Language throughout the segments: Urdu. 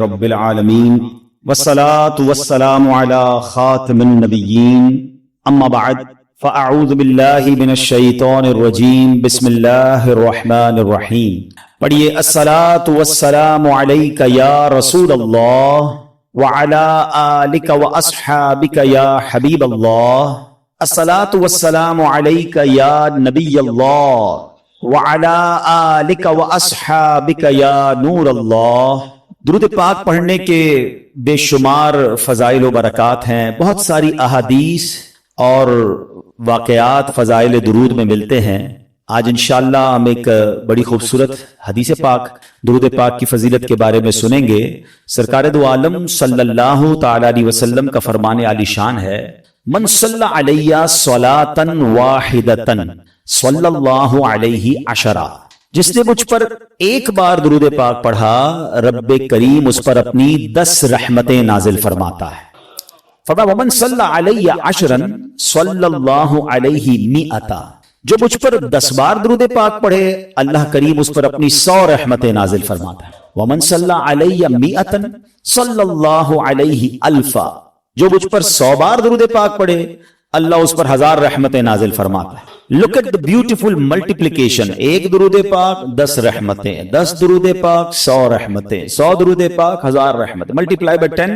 رب العالمین والصلاة والسلام علی خاتم النبیین اما بعد فاعوذ باللہ من الشیطان الرجیم بسم اللہ الرحمن الرحیم. پڑھیے الصلاة والسلام علیک یا رسول اللہ وعلی آلک واصحابک یا حبیب اللہ. الصلاة والسلام علیک یا نبی اللہ وعلی آلک واصحابک یا نور اللہ. درود پاک پڑھنے کے بے شمار فضائل و برکات ہیں. بہت ساری احادیث اور واقعات فضائل درود میں ملتے ہیں. آج انشاءاللہ ہم ایک بڑی خوبصورت حدیث پاک درود پاک کی فضیلت کے بارے میں سنیں گے. سرکار دو عالم صلی اللہ تعالی علیہ وسلم کا فرمان عالی شان ہے: من صلی علیہ صلاۃ واحدۃ صلی اللہ علیہ عشرہ. جس نے مجھ پر ایک بار درود پاک پڑھا رب کریم اس پر اپنی 10 رحمتیں نازل فرماتا ہے. ومن صلی علیہ عشرا صلی اللہ علیہ مئۃ. جو مجھ پر 10 بار درود پاک پڑھے اللہ کریم اس پر اپنی 100 رحمتیں نازل فرماتا ہے. ومن صلی علیہ مئۃ صلی اللہ علیہ الفا. جو مجھ پر 100 بار درود پاک پڑھے اللہ اس پر 1000 رحمتیں نازل فرماتا ہے. Look at the beautiful multiplication. ایک درود پاک 10 رحمتیں, 10 درود پاک 100 رحمتیں, 100 درود پاک 1000 رحمتیں, ملٹیپلائی بائی 10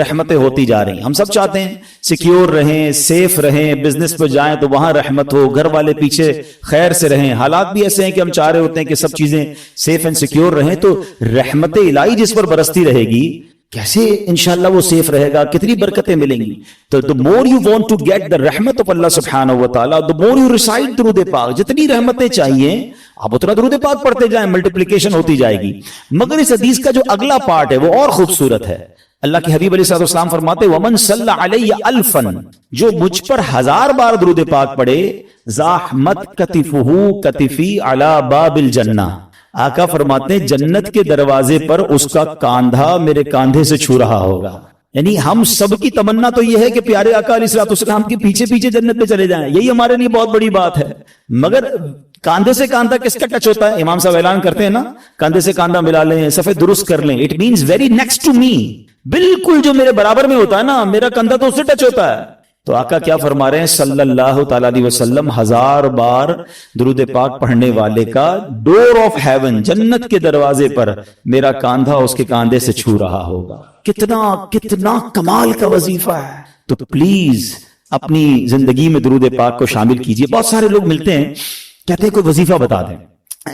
رحمتیں ہوتی جا رہی ہیں. ہم سب چاہتے ہیں سیکیور رہیں, سیف رہیں, بزنس پہ جائیں تو وہاں رحمت ہو, گھر والے پیچھے خیر سے رہیں. حالات بھی ایسے ہیں کہ ہم چاہ رہے ہوتے ہیں کہ سب چیزیں سیف اینڈ سیکیور رہیں, تو رحمت الہی جس پر برستی رہے گی کیسے انشاءاللہ وہ سیف رہے گا, کتنی برکتیں ملیں گی. تو the more you want to get the رحمت of اللہ سبحانہ و تعالی, the more you recite درود پاک, جتنی رحمتیں چاہیے آپ اتنا درود پاک پڑھتے جائیں, ملٹیپلیکیشن ہوتی جائے گی. مگر اس حدیث کا جو اگلا پارٹ ہے وہ اور خوبصورت ہے. اللہ کے حبیب علیہ الصلوۃ والسلام فرماتے ومن صلی علیہ الفا. جو مجھ پر 1000 بار درود پاک پڑھے زاحمت کتفہ کتفی علی باب الجنہ. آقا فرماتے ہیں جنت کے دروازے پر اس کا کاندھا میرے کاندھے سے چھو رہا ہوگا. یعنی ہم سب کی تمنا تو یہ ہے کہ پیارے آقا علیہ الصلوۃ والسلام کے پیچھے پیچھے جنت میں چلے جائیں, یہی ہمارے لیے بہت بڑی بات ہے. مگر کاندھے سے کاندھا کس کا ٹچ ہوتا ہے؟ امام صاحب اعلان کرتے ہیں نا, کاندھے سے کاندھا ملا لیں, صفے درست کر لیں. It means very next to me, بالکل جو میرے برابر میں ہوتا ہے نا, میرا کاندھا تو اس سے ٹچ ہوتا ہے. تو آقا کیا فرما رہے ہیں صلی اللہ تعالی علیہ وسلم, 1000 بار درود پاک پڑھنے والے کا ڈور آف ہیون, جنت کے دروازے پر میرا کاندھا اس کے کاندھے سے چھو رہا ہوگا. کتنا کمال کا وظیفہ ہے. تو پلیز اپنی زندگی میں درود پاک کو شامل کیجئے. بہت سارے لوگ ملتے ہیں کہتے ہیں کوئی وظیفہ بتا دیں,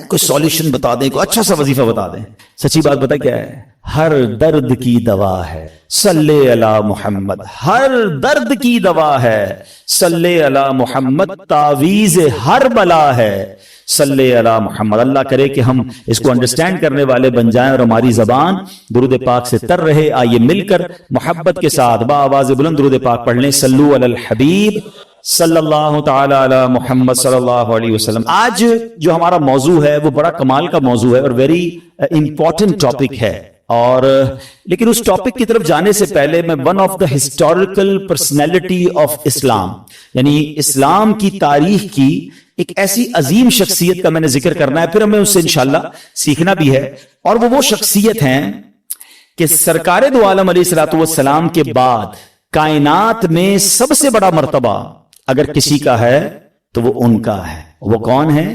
کوئی سولوشن بتا دیں, کوئی اچھا سا وظیفہ بتا دیں. سچی بات بتا کیا ہے؟ ہر درد کی دوا ہے صلی علی محمد. ہر درد کی دوا ہے صلی علی محمد. تعویذ ہر بلا ہے صلی علی محمد. اللہ کرے کہ ہم اس کو انڈرسٹینڈ کرنے والے بن جائیں اور ہماری زبان درود پاک سے تر رہے. آئیے مل کر محبت کے ساتھ بآواز بلند درود پاک پڑھ لیں. صلو علی الحبیب صلی اللہ تعالی علی محمد صلی اللہ علیہ وسلم. آج جو ہمارا موضوع ہے وہ بڑا کمال کا موضوع ہے اور ویری امپورٹنٹ ٹاپک ہے. اور لیکن اس ٹاپک کی طرف جانے سے پہلے میں one of the historical personality of Islam, یعنی اسلام کی تاریخ کی ایک ایسی عظیم شخصیت کا میں نے ذکر کرنا ہے. پھر ہمیں اس سے انشاءاللہ سیکھنا بھی ہے. اور وہ شخصیت ہیں کہ سرکار دو عالم علیہ الصلوۃ والسلام کے بعد کائنات میں سب سے بڑا مرتبہ اگر کسی کا ہے تو وہ ان کا ہے. وہ کون ہے؟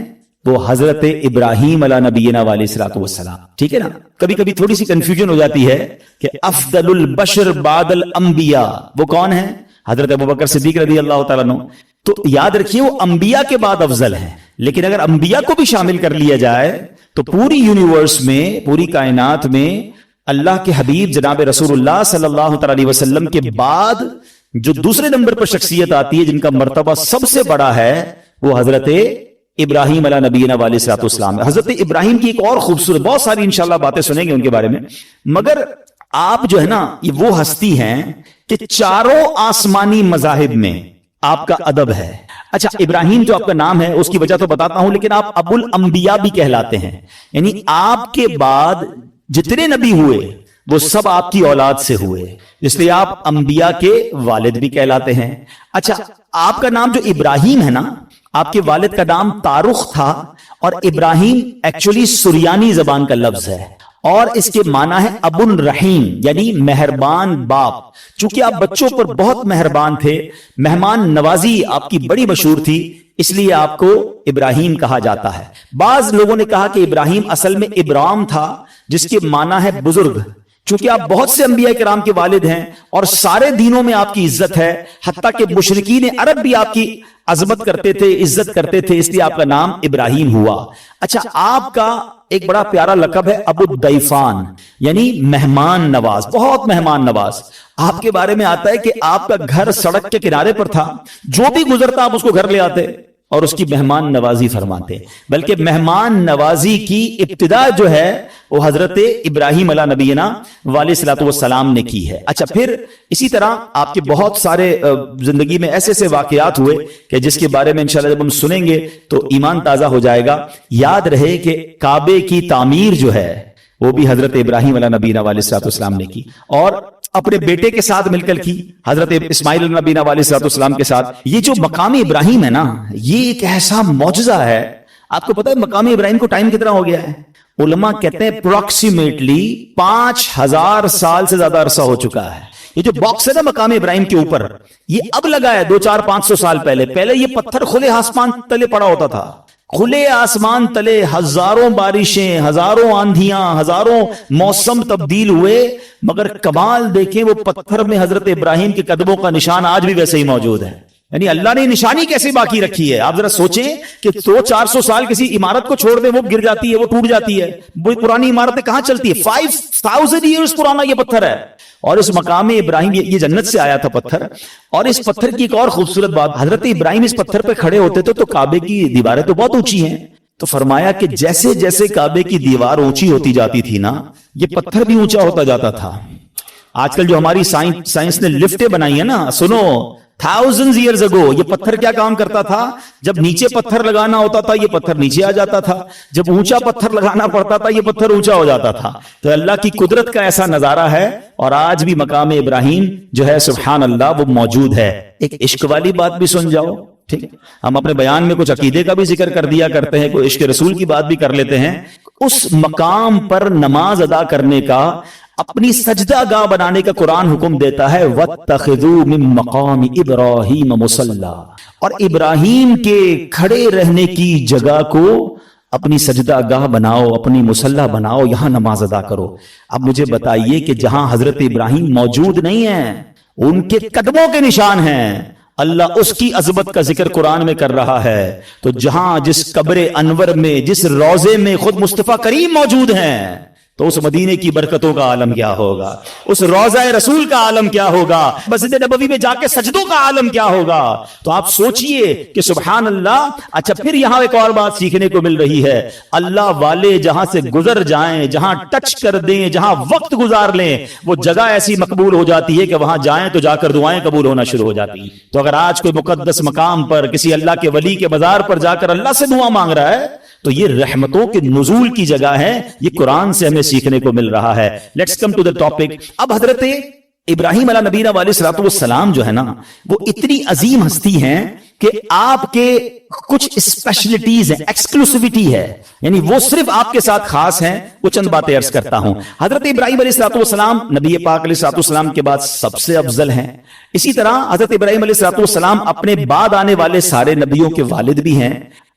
وہ حضرت ابراہیم علیہ نبینا علیہ الصلوۃ والسلام. ٹھیک ہے نا, کبھی کبھی تھوڑی سی کنفیوژن ہو جاتی ہے کہ افضل البشر بعد الانبیاء وہ کون ہے؟ حضرت ابوبکر صدیق رضی اللہ تعالیٰ عنہ. تو یاد رکھیے وہ انبیاء کے بعد افضل ہیں, لیکن اگر انبیاء کو بھی شامل کر لیا جائے تو پوری یونیورس میں, پوری کائنات میں اللہ کے حبیب جناب رسول اللہ صلی اللہ تعالی علیہ وسلم کے بعد جو دوسرے نمبر پر شخصیت آتی ہے جن کا مرتبہ سب سے بڑا ہے وہ حضرت ابراہیم علیہ نبینا علیہ الصلوۃ والسلام. حضرت ابراہیم کی ایک اور خوبصورت, بہت ساری انشاءاللہ باتیں سنیں گے ان کے بارے میں, مگر آپ جو ہے نا یہ وہ ہستی ہیں کہ چاروں آسمانی مذاہب میں آپ کا ادب ہے. اچھا ابراہیم جو آپ کا نام ہے اس کی وجہ تو بتاتا ہوں, لیکن آپ ابو الانبیاء بھی کہلاتے ہیں, یعنی آپ کے بعد جتنے نبی ہوئے وہ سب آپ کی اولاد سے ہوئے, اس لیے آپ انبیاء کے والد بھی کہلاتے ہیں. اچھا آپ کا نام جو ابراہیم ہے نا, آپ کے والد کا نام تارخ تھا, اور ابراہیم ایکچولی سریانی زبان کا لفظ ہے, اور اس کے معنی ہے ابو الرحیم یعنی مہربان باپ. چونکہ آپ بچوں پر بہت مہربان تھے، مہمان نوازی آپ کی بڑی مشہور تھی، اس لیے آپ کو ابراہیم کہا جاتا ہے. بعض لوگوں نے کہا کہ ابراہیم اصل میں ابرام تھا جس کے معنی ہے بزرگ. چونکہ آپ بہت سے انبیاء کرام کے والد ہیں اور سارے دینوں میں آپ کی عزت ہے، حتیٰ کہ مشرکین عرب بھی آپ کی عظمت کرتے تھے، عزت کرتے تھے، اس لیے آپ کا نام ابراہیم ہوا. اچھا، آپ کا ایک بڑا پیارا لقب ہے ابو الضیفان یعنی مہمان نواز، بہت مہمان نواز. آپ کے بارے میں آتا ہے کہ آپ کا گھر سڑک کے کنارے پر تھا، جو بھی گزرتا آپ اس کو گھر لے آتے اور اس کی مہمان نوازی فرماتے. بلکہ مہمان نوازی کی ابتدا جو ہے وہ حضرت ابراہیم علیہ نبینا علیہ الصلوۃ والسلام نے کی ہے. اچھا، پھر اسی طرح آپ کے بہت سارے زندگی میں ایسے ایسے واقعات ہوئے کہ جس کے بارے میں انشاءاللہ جب ہم سنیں گے تو ایمان تازہ ہو جائے گا. یاد رہے کہ کعبے کی تعمیر جو ہے وہ بھی حضرت ابراہیم علیہ نبینا علیہ الصلوۃ والسلام نے کی، اور اپنے بیٹے کے ساتھ مل کر کی، حضرت اسماعیل علیہ نبینا علیہ الصلوۃ والسلام کے ساتھ. یہ جو مقام ابراہیم ہے نا، یہ ایک ایسا معجزہ ہے. آپ کو پتا ہے مقام ابراہیم کو ٹائم کتنا ہو گیا ہے؟ علماء کہتے ہیں اپروکسیمیٹلی 5000 سال سے زیادہ عرصہ ہو چکا ہے. یہ جو باکس ہے نا مقام ابراہیم کے اوپر، یہ اب لگا ہے 200-400-500 سال پہلے یہ پتھر کھلے آسمان تلے پڑا ہوتا تھا. کھلے آسمان تلے ہزاروں بارشیں، ہزاروں آندھیاں، ہزاروں موسم تبدیل ہوئے، مگر کمال دیکھیں وہ پتھر میں حضرت ابراہیم کے قدموں کا نشان آج بھی ویسے ہی موجود ہے. یعنی اللہ نے نشانی کیسے باقی رکھی ہے. آپ ذرا سوچیں کہ 200-400 سال کسی عمارت کو چھوڑ دیں، وہ گر جاتی ہے، وہ ٹوٹ جاتی ہے. وہ پرانی عمارتیں کہاں چلتی ہے؟ 5000 ایئرز پرانا یہ پتھر ہے. اور اس مقام ابراہیم، یہ جنت سے آیا تھا پتھر. اور اس پتھر کی ایک اور خوبصورت بات، حضرت ابراہیم اس پتھر پہ کھڑے ہوتے تھے تو کعبے کی دیواریں تو بہت اونچی ہیں، تو فرمایا کہ جیسے جیسے کعبے کی دیوار اونچی ہوتی جاتی تھی نا، یہ پتھر بھی اونچا ہوتا جاتا تھا. آج کل جو ہماری سائنس نے لفٹیں بنائی ہیں نا، سنو، thousands years ago یہ پتھر کیا کام کرتا تھا؟ جب نیچے پتھر لگانا ہوتا تھا یہ پتھر نیچے آ جاتا تھا، جب اونچا پتھر لگانا پڑتا تھا یہ پتھر اونچا ہو جاتا تھا. تو اللہ کی قدرت کا ایسا نظارہ ہے. اور آج بھی مقام ابراہیم جو ہے سبحان اللہ وہ موجود ہے. ایک عشق والی بات بھی سن جاؤ، ٹھیک ہے؟ ہم اپنے بیان میں کچھ عقیدے کا بھی ذکر کر دیا کرتے ہیں، کوئی عشق رسول کی بات بھی کر لیتے ہیں. اس مقام پر نماز ادا کرنے کا، اپنی سجدہ گاہ بنانے کا قرآن حکم دیتا ہے وَاتَّخِذُوا مِن مَّقَامِ إِبْرَاهِيمَ مُصَلًّى، اور ابراہیم کے کھڑے رہنے کی جگہ کو اپنی سجدہ گاہ بناؤ، اپنی مصلی بناؤ، یہاں نماز ادا کرو. اب مجھے بتائیے کہ جہاں حضرت ابراہیم موجود نہیں ہیں، ان کے قدموں کے نشان ہیں، اللہ اس کی عظمت کا ذکر قرآن میں کر رہا ہے. تو جہاں جس قبر انور میں، جس روضے میں خود مصطفیٰ کریم موجود ہیں، تو اس مدینے کی برکتوں کا عالم کیا ہوگا، اس روضہ رسول کا عالم کیا ہوگا، مسجد نبوی میں جا کے سجدوں کا عالم کیا ہوگا. تو آپ سوچئے کہ سبحان اللہ. اچھا، پھر یہاں ایک اور بات سیکھنے کو مل رہی ہے، اللہ والے جہاں سے گزر جائیں، جہاں ٹچ کر دیں، جہاں وقت گزار لیں، وہ جگہ ایسی مقبول ہو جاتی ہے کہ وہاں جائیں تو جا کر دعائیں قبول ہونا شروع ہو جاتی. تو اگر آج کوئی مقدس مقام پر کسی اللہ کے ولی کے مزار پر جا کر اللہ سے دعا مانگ رہا ہے تو یہ رحمتوں کے نزول کی جگہ ہے. یہ قرآن سے ہمیں سیکھنے کو مل رہا ہے. Let's come to the topic. اب حضرت ابراہیم علیہ نبینا علیہ الصلوۃ والسلام جو ہے نا، وہ اتنی عظیم ہستی ہیں کہ آپ کے کچھ اسپیشلٹیز ہیں، ایکسکلوسیوٹی ہے، یعنی وہ صرف آپ کے ساتھ خاص ہیں. وہ چند باتیں عرض کرتا ہوں. حضرت ابراہیم علیہ الصلوۃ والسلام نبی پاک علیہ الصلوۃ والسلام کے بعد سب سے افضل ہیں. اسی طرح حضرت ابراہیم علیہ الصلوۃ والسلام اپنے بعد آنے والے سارے نبیوں کے والد بھی ہیں.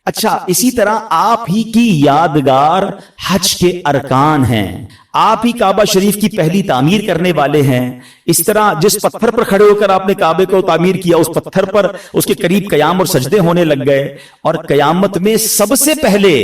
اچھا، اسی طرح آپ ہی کی یادگار حج کے ارکان ہیں، آپ ہی کعبہ شریف کی پہلی تعمیر کرنے والے ہیں. اس طرح جس پتھر پر کھڑے ہو کر آپ نے کعبے کو تعمیر کیا، اس پتھر پر اس کے قریب قیام اور سجدے ہونے لگ گئے. اور قیامت میں سب سے پہلے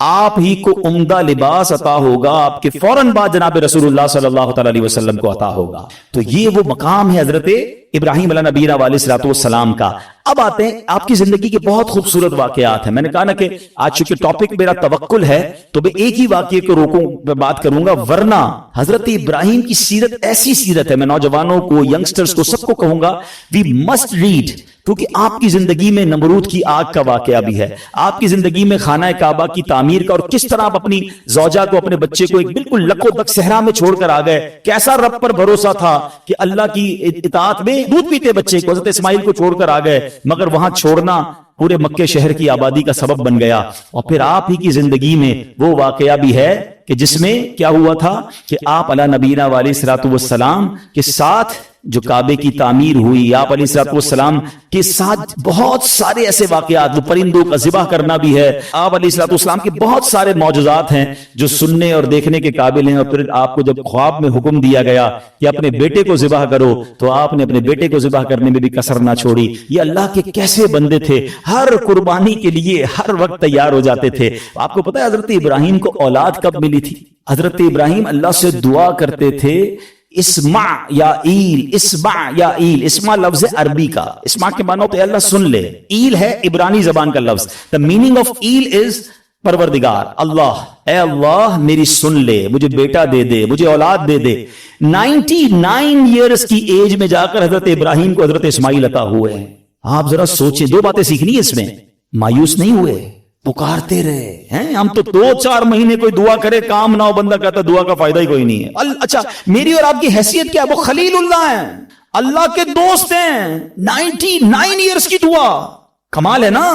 آپ ہی کو عمدہ لباس عطا ہوگا، آپ کے فوراً بعد جناب رسول اللہ صلی اللہ تعالی علیہ وسلم کو عطا ہوگا. تو یہ وہ مقام ہے حضرت ابراہیم علیہ نبینا علیہ الصلوۃ والسلام کا. اب آتے ہیں آپ کی زندگی کے بہت خوبصورت واقعات ہیں. میں نے کہا نا کہ آج چونکہ ٹاپک میرا توکل ہے تو میں ایک ہی واقعے کو روکوں پہ بات کروں گا، ورنہ حضرت ابراہیم کی سیرت ایسی سیرت ہے، میں نوجوانوں کو، ینگسٹرز کو، سب کو کہوں گا وی مسٹ ریڈ. کیونکہ آپ کی زندگی میں نمرود کی آگ کا واقعہ بھی ہے، آپ کی زندگی میں خانہ کعبہ کی تعمیر کا، اور کس طرح آپ اپنی زوجہ کو، اپنے بچے کو ایک بالکل لکو دک صحرا میں چھوڑ کر آ گئے. کیسا رب پر بھروسہ تھا کہ اللہ کی اطاعت میں دودھ پیتے بچے کو، حضرت اسماعیل کو چھوڑ کر آ گئے، مگر وہاں چھوڑنا پورے مکے شہر کی آبادی کا سبب بن گیا. اور پھر آپ ہی کی زندگی میں وہ واقعہ بھی ہے کہ جس میں کیا ہوا تھا کہ آپ علی نبینا علیہ الصلوۃ والسلام کے ساتھ جو کعبے کی تعمیر ہوئی، آپ علیہ الصلوۃ والسلام کے ساتھ بہت سارے ایسے واقعات، وہ پرندوں کا ذبح کرنا بھی ہے، آپ علیہ الصلوۃ والسلام کے بہت سارے معجزات ہیں جو سننے اور دیکھنے کے قابل ہیں. اور پھر آپ کو جب خواب میں حکم دیا گیا کہ اپنے بیٹے کو ذبح کرو تو آپ نے اپنے بیٹے کو ذبح کرنے میں بھی کسر نہ چھوڑی. یہ اللہ کے کیسے بندے تھے، ہر قربانی کے لیے ہر وقت تیار ہو جاتے تھے. آپ کو پتا ہے حضرت ابراہیم کو اولاد کب ملی تھی؟ حضرت ابراہیم اللہ سے دعا کرتے تھے اسمع یا ایل، اسمع یا ایل. اسمع لفظ عربی کا، اسمع کے معنی ہوتا ہے اللہ سن لے، ایل ہے عبرانی زبان کا لفظ. the meaning of L is پروردگار، اللہ، اے اللہ میری سن لے، مجھے بیٹا دے دے، مجھے اولاد دے دے. 99 ایئرز کی ایج میں جا کر حضرت ابراہیم کو حضرت اسماعیل عطا ہوئے ہیں. آپ ذرا سوچیں، دو باتیں سیکھنی ہے اس میں. مایوس نہیں ہوئے، پکارتے رہے ہیں. ہم تو 2-4 مہینے کوئی دعا کرے کام نہ ہو، بندہ کہتا دعا کا فائدہ ہی کوئی نہیں ہے. اچھا میری اور آپ کی حیثیت کیا ہے؟ وہ خلیل اللہ ہیں، اللہ کے دوست ہیں. 99 ایئرز کی دعا، کمال ہے نا.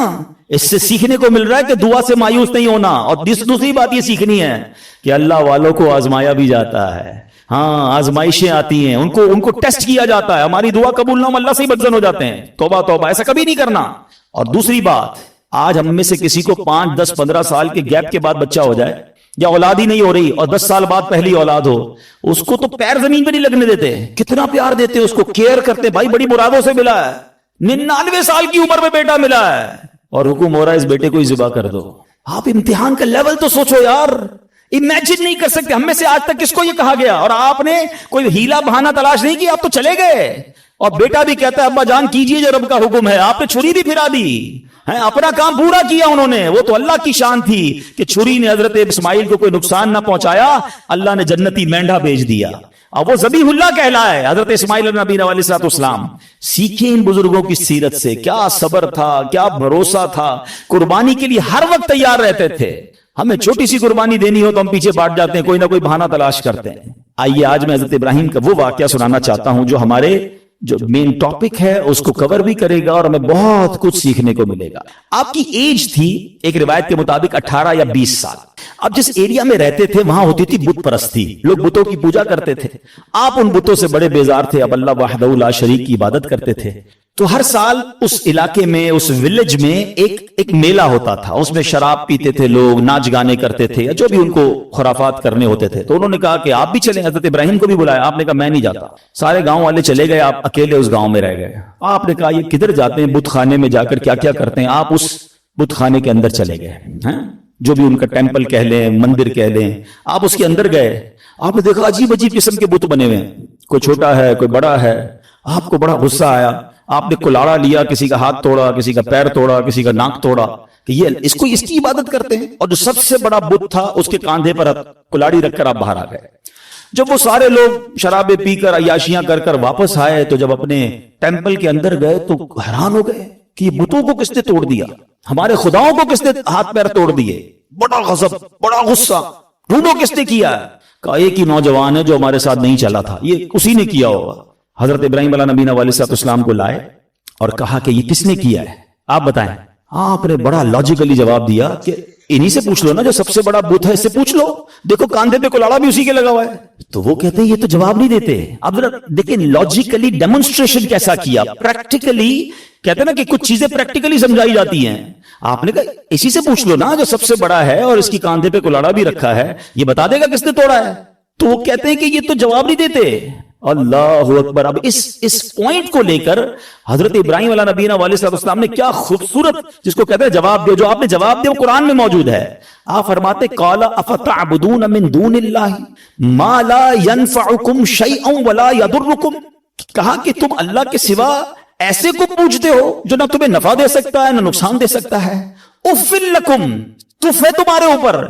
اس سے سیکھنے کو مل رہا ہے کہ دعا سے مایوس نہیں ہونا. اور دوسری بات یہ سیکھنی ہے کہ اللہ والوں کو آزمایا بھی جاتا ہے. ہاں آزمائشیں آتی ہیں، ان کو ٹیسٹ کیا جاتا ہے. ہماری دعا قبول نہ ہو اللہ سے ہی بدزن ہو جاتے ہیں. توبہ توبہ، ایسا کبھی نہیں کرنا. اور دوسری بات، آج ہم میں سے کسی کو 5, 10, 15 سال کے گیپ کے بعد بچہ ہو جائے یا اولاد ہی نہیں ہو رہی اور 10 سال بعد پہلی اولاد ہو، اس کو تو پیر زمین پہ نہیں لگنے دیتے. کتنا پیار دیتے، اس کو کیئر کرتے. بھائی بڑی مرادوں سے ملا ہے، 99 سال کی عمر میں بیٹا ملا ہے اور حکم ہو رہا ہے اس بیٹے کو ہی ذبح کر دو. آپ امتحان کا لیول تو سوچو یار. امیجن نہیں کر سکتے ہم میں سے آج تک کس کو یہ کہا گیا اور آپ نے کوئی ہیلا بہانہ تلاش نہیں کیا، آپ تو چلے گئے. اور بیٹا بھی کہتا ہے ابا جان کیجئے جو رب کا حکم ہے. آپ نے چھری بھی پھرا دی، اپنا کام پورا کیا انہوں نے. وہ تو اللہ کی شان تھی کہ چھری نے حضرت اسماعیل کو کوئی نقصان نہ پہنچایا، اللہ نے جنتی مینڈا بھیج دیا. اب وہ ذبیح اللہ کہلائے حضرت اسماعیل نبی علیہ السلام. سیکھیں ان بزرگوں کی سیرت سے، کیا صبر تھا، کیا بھروسہ تھا. قربانی کے لیے ہر وقت تیار رہتے تھے. ہمیں چھوٹی سی قربانی دینی ہو تو ہم پیچھے بانٹ جاتے ہیں، کوئی نہ کوئی بہانہ تلاش کرتے ہیں. آئیے آج میں حضرت ابراہیم کا وہ واقعہ سنانا چاہتا ہوں جو ہمارے جو مین ٹاپک ہے اس کو کور بھی کرے گا اور ہمیں بہت کچھ سیکھنے کو ملے گا. آپ کی ایج تھی ایک روایت کے مطابق 18 یا 20 سال. اب جس ایریا میں رہتے تھے وہاں ہوتی تھی بت پرستی، لوگ بتوں کی پوجا کرتے تھے. آپ ان بتوں سے بڑے بیزار تھے، اب اللہ وحدہ لا شریک کی عبادت کرتے تھے. تو ہر سال اس علاقے میں، اس ولیج میں ایک میلہ ہوتا تھا. اس میں شراب پیتے تھے لوگ، ناچ گانے کرتے تھے، جو بھی ان کو خرافات کرنے ہوتے تھے. تو انہوں نے کہا کہ آپ بھی چلیں. حضرت ابراہیم کو بھی بلایا. آپ نے کہا میں نہیں جاتا. سارے گاؤں والے چلے گئے، آپ اکیلے اس گاؤں میں رہ گئے. آپ نے کہا یہ کدھر جاتے ہیں، بت خانے میں جا کر کیا کیا کرتے ہیں. آپ اس بت خانے کے اندر چلے گئے، جو بھی ان کا ٹیمپل کہہ لیں، مندر کہہ لیں. آپ اس کے اندر گئے. آپ نے دیکھا عجیب عجیب قسم کے بت بنے ہوئے ہیں، کوئی چھوٹا ہے کوئی بڑا ہے. آپ کو بڑا غصہ آیا. آپ نے کلاڑا لیا، کسی کا ہاتھ توڑا، کسی کا پیر توڑا، کسی کا ناک توڑا کہ یہ اس کی عبادت کرتے ہیں. اور جو سب سے بڑا بت تھا اس کے کاندھے پر کلاڑی رکھ کر آپ باہر آ گئے. جب وہ سارے لوگ شرابیں پی کر عیاشیاں کر کر واپس آئے تو جب اپنے ٹیمپل کے اندر گئے تو حیران ہو گئے کہ یہ بتوں کو کس نے توڑ دیا، ہمارے خداؤں کو کس نے ہاتھ پیر توڑ دیے. بڑا غضب، بڑا غصہ. ڈھونڈو کس نے کیا. کہا ایک ہی نوجوان ہے جو ہمارے ساتھ نہیں چلا تھا، یہ اسی نے کیا ہوگا. حضرت ابراہیم علیہ نبینا علیہ السلام کو لائے اور کہا کہ یہ کس نے کیا ہے، آپ بتائیں. آپ نے بڑا لاجیکلی جواب دیا کہ انہی سے پوچھ لو نا، جو سب سے بڑا بت ہے اس سے پوچھ لو، دیکھو کاندھے پہ کلاڑا بھی اسی کے لگا ہوا ہے. تو وہ کہتے ہیں یہ تو جواب نہیں دیتے. اب ذرا دیکھیں لاجیکلی ڈیمونسٹریشن کیسا کیا، پریکٹیکلی. کہتے ہیں نا کہ کچھ چیزیں پریکٹیکلی سمجھائی جاتی ہیں. آپ نے کہا اسی سے پوچھ لو نا جو سب سے بڑا ہے اور اس کی کاندھے پہ کلاڑا بھی رکھا ہے، یہ بتا دے گا کس نے توڑا ہے. تو وہ کہتے ہیں کہ یہ تو جواب نہیں دیتے. اللہ اکبر. اب اس پوائنٹ کو لے کر حضرت ابراہیم علیہ نبینا علیہ السلام نے کیا خوبصورت، جس کو کہتے ہیں جواب دو، جو آپ نے جواب دیا وہ قرآن میں موجود ہے. آپ فرماتے قال افتعبدون من دون اللہ ما لا ينفعکم شیئا ولا یضرکم. کہا کہ تم اللہ کے سوا ایسے کو پوجتے ہو جو نہ تمہیں نفع دے سکتا ہے نہ نقصان دے سکتا ہے. اف لکم، تف ہے تمہارے اوپر.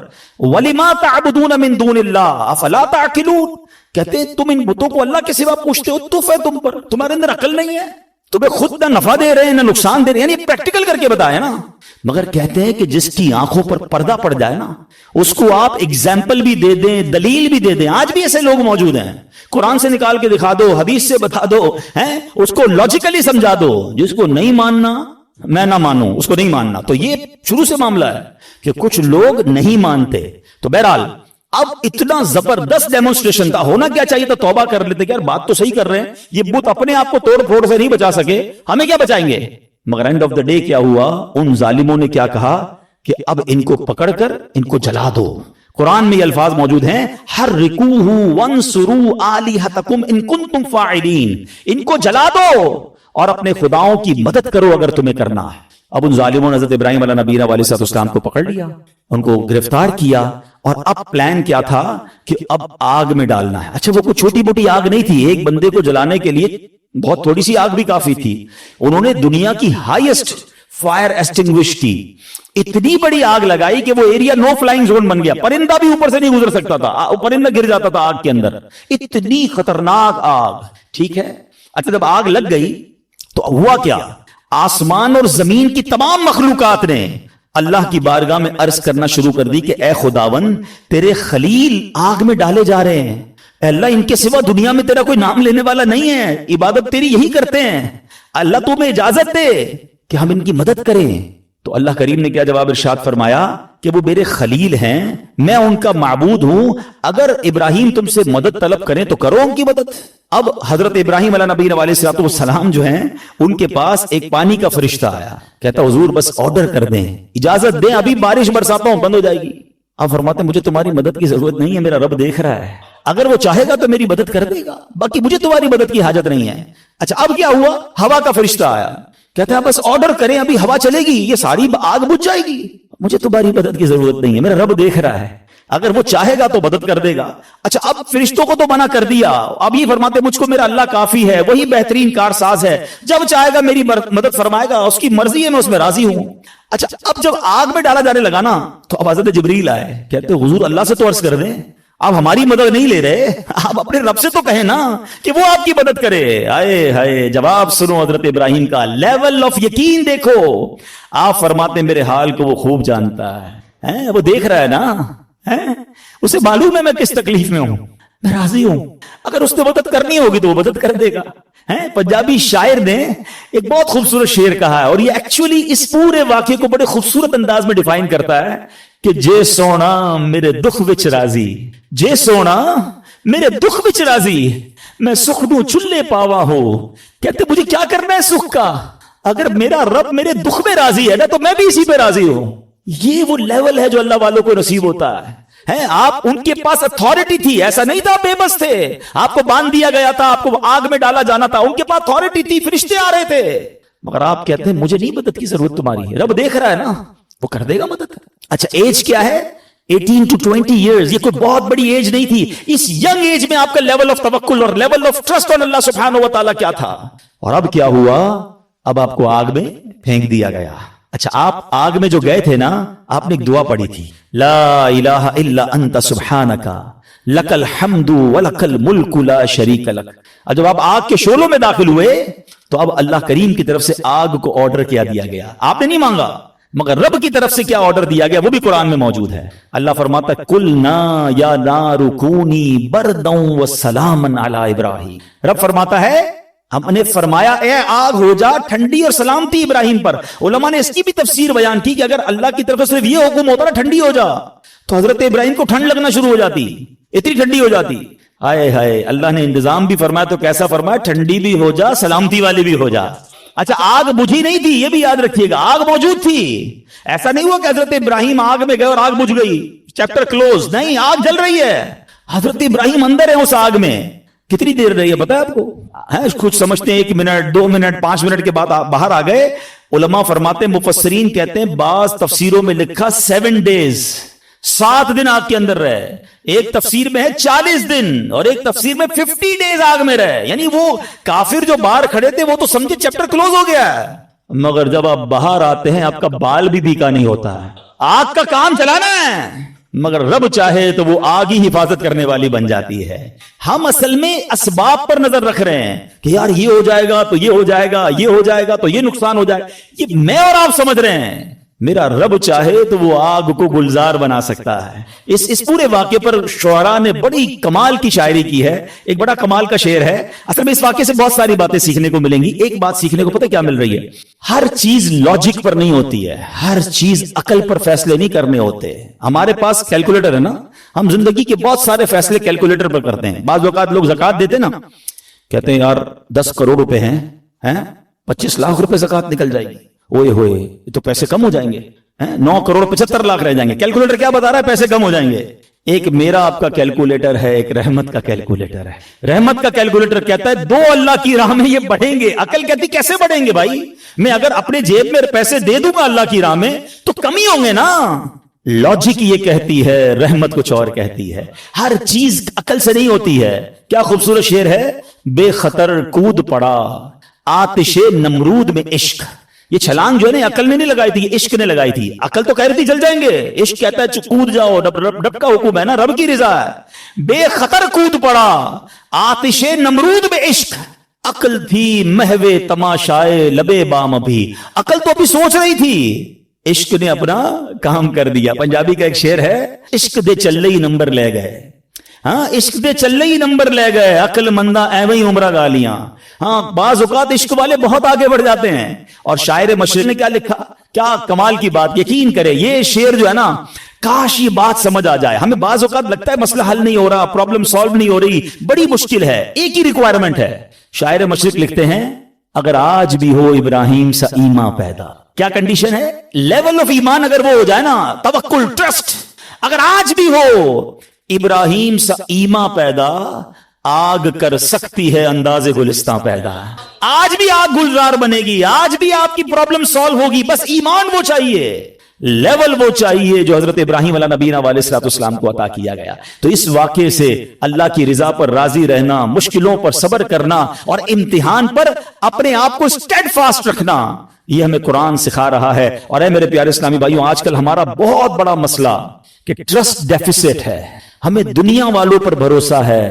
ولما تعبدون من دون اللہ افلا تعقلون. کہتے ہیں تم ان بتوں کو اللہ کے سوا پوچھتے ہو، تف ہے تم پر، تمہارے اندر عقل نہیں ہے، تمہیں خود نہ نفع دے رہے ہیں نہ نقصان دے رہے ہیں. یعنی پریکٹیکل کر کے بتایا نا. مگر کہتے ہیں کہ جس کی آنکھوں پر پردہ پڑ جائے نا اس کو آپ ایگزامپل بھی دے دیں، دلیل بھی دے دیں. آج بھی ایسے لوگ موجود ہیں، قرآن سے نکال کے دکھا دو، حدیث سے بتا دو، اس کو لاجیکلی سمجھا دو. جس کو نہیں ماننا میں نہ مانوں، اس کو نہیں ماننا. تو یہ شروع سے معاملہ ہے کہ کچھ لوگ نہیں مانتے. تو بہرحال اب اتنا زبردست ڈیمونسٹریشن تھا، ہونا کیا چاہیے تھا، توبہ کر لیتے کہ یار بات تو صحیح کر رہے ہیں، یہ بت اپنے آپ کو توڑ پھوڑ سے نہیں بچا سکے، ہمیں کیا بچائیں گے. مگر اینڈ آف دا ڈے کیا ہوا، ان ظالموں نے کیا کہا کہ اب ان کو پکڑ کر ان کو جلا دو. قرآن میں یہ الفاظ موجود ہیں، حرقوہ وانصروا آلہتکم ان کنتم فاعلین، ان کو جلا دو اور اپنے خداؤں کی مدد کرو اگر تمہیں کرنا ہے. اب ان ظالموں نے حضرت ابراہیم علیہ نبینا علیہ الصلوۃ والسلام کو پکڑ لیا، ان کو گرفتار کیا، اور اب پلان کیا تھا کہ اب آگ میں ڈالنا ہے. اچھا وہ کوئی چھوٹی موٹی آگ نہیں تھی، ایک بندے کو جلانے کے لیے بہت تھوڑی سی آگ بھی کافی تھی. انہوں نے دنیا کی ہائیسٹ فائر ایسٹنگوش کی اتنی بڑی آگ لگائی کہ وہ ایریا نو فلائنگ زون بن گیا، پرندہ بھی اوپر سے نہیں گزر سکتا تھا، پرندہ گر جاتا تھا آگ کے اندر، اتنی خطرناک آگ. ٹھیک ہے، اچھا جب آگ لگ گئی تو ہوا کیا، آسمان اور زمین کی تمام مخلوقات نے اللہ کی بارگاہ میں عرض کرنا شروع کر دی کہ اے خداون تیرے خلیل آگ میں ڈالے جا رہے ہیں، اے اللہ ان کے سوا دنیا میں تیرا کوئی نام لینے والا نہیں ہے، عبادت تیری یہی کرتے ہیں، اللہ تمہیں اجازت دے کہ ہم ان کی مدد کریں. تو اللہ کریم نے کیا جواب ارشاد فرمایا کہ وہ میرے خلیل ہیں، میں ان کا معبود ہوں، اگر ابراہیم تم سے مدد طلب کریں تو کرو ان کی مدد. اب حضرت ابراہیم علیہ نبی علیہ السلام جو ہیں ان کے پاس ایک پانی کا فرشتہ آیا، کہتا حضور بس آرڈر کر دیں، اجازت دیں، ابھی بارش برساتا ہوں، بند ہو جائے گی. اب فرماتے ہیں مجھے تمہاری مدد کی ضرورت نہیں ہے، میرا رب دیکھ رہا ہے، اگر وہ چاہے گا تو میری مدد کر دے گا، باقی مجھے تمہاری مدد کی حاجت نہیں ہے. اچھا اب کیا ہوا، ہوا کا فرشتہ آیا، کہتا ہے بس آرڈر کریں، ابھی ہوا چلے گی، یہ ساری آگ بجھ جائے گی، مجھے تمہاری مدد کی ضرورت نہیں ہے، میرا رب دیکھ رہا ہے، اگر وہ چاہے گا تو مدد کر دے گا. اچھا اب فرشتوں کو تو منع کر دیا، اب یہ فرماتے مجھ کو میرا اللہ کافی ہے، وہی بہترین کارساز ہے، جب چاہے گا میری مدد فرمائے گا، اس کی مرضی ہے، میں اس میں راضی ہوں. اچھا اب جب آگ میں ڈالا جانے لگا نا تو اب حضرت جبریل آئے، کہتے حضور اللہ سے تو عرض کر دیں، آپ ہماری مدد نہیں لے رہے، آپ اپنے رب سے تو کہیں نا کہ وہ آپ کی مدد کرے. آئے ہائے جواب سنو حضرت ابراہیم کا، لیول آف یقین دیکھو. آپ فرماتے میرے حال کو وہ خوب جانتا ہے، وہ دیکھ رہا ہے نا، اسے معلوم ہے میں کس تکلیف میں ہوں، میں راضی ہوں، اگر اس نے مدد کرنی ہوگی تو وہ مدد کر دے گا. پنجابی شاعر نے ایک بہت خوبصورت شعر کہا ہے، اور یہ ایکچولی اس پورے واقعے کو بڑے خوبصورت انداز میں ڈیفائن کرتا ہے کہ جے سونا میرے دکھ وچ راضی، جے سونا میرے دکھ وچ راضی، میں سکھ نو چلے پاوا ہو. کہتے مجھے کیا کرنا ہے سکھ کا، اگر میرا رب میرے دکھ میں راضی ہے نا تو میں بھی اسی پہ راضی ہوں. یہ وہ لیول ہے جو اللہ والوں کو نصیب ہوتا ہے. آپ ان کے پاس اتھارٹی تھی، ایسا نہیں تھا بے بس تھے، آپ کو باندھ دیا گیا تھا، آپ کو آگ میں ڈالا جانا تھا، ان کے پاس اتھارٹی تھی، فرشتے آ رہے تھے، مگر آپ کہتے ہیں مجھے نہیں مدد کی ضرورت تمہاری ہے، رب دیکھ رہا ہے نا، وہ کر دے گا مدد. اچھا ایج کیا ہے، 18 to 20 years، یہ کوئی بہت بڑی ایج نہیں تھی. اس ینگ ایج میں آپ کا لیول آف توکل اور لیول آف ٹرسٹ آن اللہ سبحانہ و تعالیٰ کیا تھا. اور اب کیا ہوا، اب آپ کو آگ میں پھینک دیا گیا. اچھا آپ آگ میں جو گئے تھے نا، آپ نے ایک دعا پڑھی تھی، لا الہ الا انت سبحانک لک الحمد ولک الملک لا شریک لک. اور جب آپ آگ کے شعلوں میں داخل ہوئے تو اب اللہ کریم کی طرف سے آگ کو آرڈر کیا دیا گیا. آپ نے نہیں مانگا، مگر رب کی طرف سے کیا آرڈر دیا گیا وہ بھی قرآن میں موجود ہے. اللہ فرماتا ہے قلنا یا نار کونی بردا وسلاما علی ابراہیم. رب فرماتا ہے ہم نے فرمایا اے آگ ہو جا ٹھنڈی اور سلامتی ابراہیم پر. علماء نے اس کی بھی تفسیر بیان کی کہ اگر اللہ کی طرف سے صرف یہ حکم ہوتا نا ٹھنڈی ہو جا تو حضرت ابراہیم کو ٹھنڈ لگنا شروع ہو جاتی، اتنی ٹھنڈی ہو جاتی. ہائے ہائے اللہ نے انتظام بھی فرمایا تو کیسا فرمایا، ٹھنڈی بھی ہو جا سلامتی والی بھی ہو جا. اچھا آگ بجھی نہیں تھی، یہ بھی یاد رکھیے گا، آگ موجود تھی. ایسا نہیں ہوا کہ حضرت ابراہیم آگ میں گئے اور آگ بجھ گئی، چیپٹر کلوز. نہیں، آگ جل رہی ہے، حضرت ابراہیم اندر ہے اس آگ میں. کتنی دیر رہی ہے پتا ہے آپ کو؟ کچھ سمجھتے ہیں 1 منٹ 2 منٹ 5 منٹ کے بعد باہر آ گئے. علماء فرماتے ہیں، مفسرین کہتے ہیں، بعض تفسیروں میں لکھا 7 days، 7 دن آگ کے اندر رہے. ایک تفسیر میں ہے 40 دن اور ایک تفسیر میں 50 days آگ میں رہے. یعنی وہ کافر جو باہر کھڑے تھے وہ تو سمجھے چیپٹر کلوز ہو گیا ہے، مگر جب آپ باہر آتے ہیں آپ کا بال بھی بھیکا نہیں ہوتا ہے. آگ کا کام چلانا ہے، مگر رب چاہے تو وہ آگ ہی حفاظت کرنے والی بن جاتی ہے. ہم اصل میں اسباب پر نظر رکھ رہے ہیں کہ یار یہ ہو جائے گا تو یہ ہو جائے گا، یہ ہو جائے گا تو یہ نقصان ہو جائے گا. یہ میں اور آپ سمجھ رہے ہیں، میرا رب چاہے تو وہ آگ کو گلزار بنا سکتا ہے. اس پورے واقعے پر شعراء نے بڑی کمال کی شاعری کی ہے. ایک بڑا کمال کا شعر ہے. اصل میں اس واقعے سے بہت ساری باتیں سیکھنے کو ملیں گی. ایک بات سیکھنے کو پتہ کیا مل رہی ہے؟ ہر چیز لاجک پر نہیں ہوتی ہے, ہر چیز عقل پر فیصلے نہیں کرنے ہوتے. ہمارے پاس کیلکولیٹر ہے نا, ہم زندگی کے بہت سارے فیصلے کیلکولیٹر پر کرتے ہیں. بعض اوقات لوگ زکات دیتے نا, کہتے ہیں یار 10 کروڑ روپے ہیں, 25 لاکھ روپے زکات نکل جائے گی. اوئے ہوئے, یہ تو پیسے کم ہو جائیں گے, 9 کروڑ 75 لاکھ رہ جائیں گے. کیلکولیٹر کیا بتا رہا ہے؟ پیسے کم ہو جائیں گے. ایک میرا آپ کا کیلکولیٹر ہے, ایک رحمت کا کیلکولیٹر ہے. رحمت کا کیلکولیٹر کہتا ہے 2 اللہ کی راہ میں یہ بڑھیں گے. عقل کہتی کیسے بڑھیں گے بھائی؟ میں اگر اپنے جیب میں پیسے دے دوں گا اللہ کی راہ میں تو کمی ہوں گے نا. لاجک یہ کہتی ہے, رحمت کچھ اور کہتی ہے. ہر چیز عقل سے نہیں ہوتی ہے. کیا خوبصورت شعر ہے, بے خطر کود پڑا آتش نمرود میں عشق. یہ چھلانگ جو ہے نا عقل نے نہیں لگائی تھی, عشق نے لگائی تھی. عقل تو کہہ رہی تھی جل جائیں گے, عشق کہتا ہے کود جاؤ, رب کا حکم ہے نا, رب کی رضا ہے. بے خطر کود پڑا آتش نمرود میں عشق. عقل تھی محو تماشائے لبے بام. ابھی عقل تو ابھی سوچ رہی تھی, عشق نے اپنا کام کر دیا. پنجابی کا ایک شعر ہے, عشق دے چلے ہی نمبر لے گئے. ہاں, عشق دے چلے ہی نمبر لے گئے, عقل مندہ ایویں ہی عمرہ گالیاں. ہاں, بعض اوقات عشق والے بہت آگے بڑھ جاتے ہیں. اور شاعر مشرق نے کیا لکھا, کیا کمال کی بات. یقین کرے یہ شعر جو ہے نا, کاش یہ بات سمجھ آ جائے. ہمیں بعض اوقات لگتا ہے مسئلہ حل نہیں ہو رہا, پرابلم سالو نہیں ہو رہی, بڑی مشکل ہے. ایک ہی ریکوائرمنٹ ہے. شاعر مشرق لکھتے ہیں, اگر آج بھی ہو ابراہیم سا ایمان پیدا. کیا کنڈیشن ہے؟ لیول آف ایمان اگر وہ ہو جائے نا, توکل, ٹرسٹ, اگر آج بھی ہو ابراہیم سا ایمان پیدا, آگ کر سکتی ہے انداز گلستان پیدا. آج بھی آگ گلزار بنے گی, آج بھی آپ کی پرابلم سالو ہوگی. بس ایمان وہ چاہیے, لیول وہ چاہیے جو حضرت ابراہیم علیہ نبینا علیہ الصلوۃ والسلام کو عطا کیا گیا. تو اس واقعے سے اللہ کی رضا پر راضی رہنا, مشکلوں پر صبر کرنا اور امتحان پر اپنے آپ کو اسٹیڈ فاسٹ رکھنا, یہ ہمیں قرآن سکھا رہا ہے. اور اے میرے پیارے اسلامی بھائیوں, آج کل ہمارا بہت بڑا مسئلہ کہ ٹرسٹ ڈیفیسٹ ہے. ہمیں دنیا والوں پر بھروسہ ہے,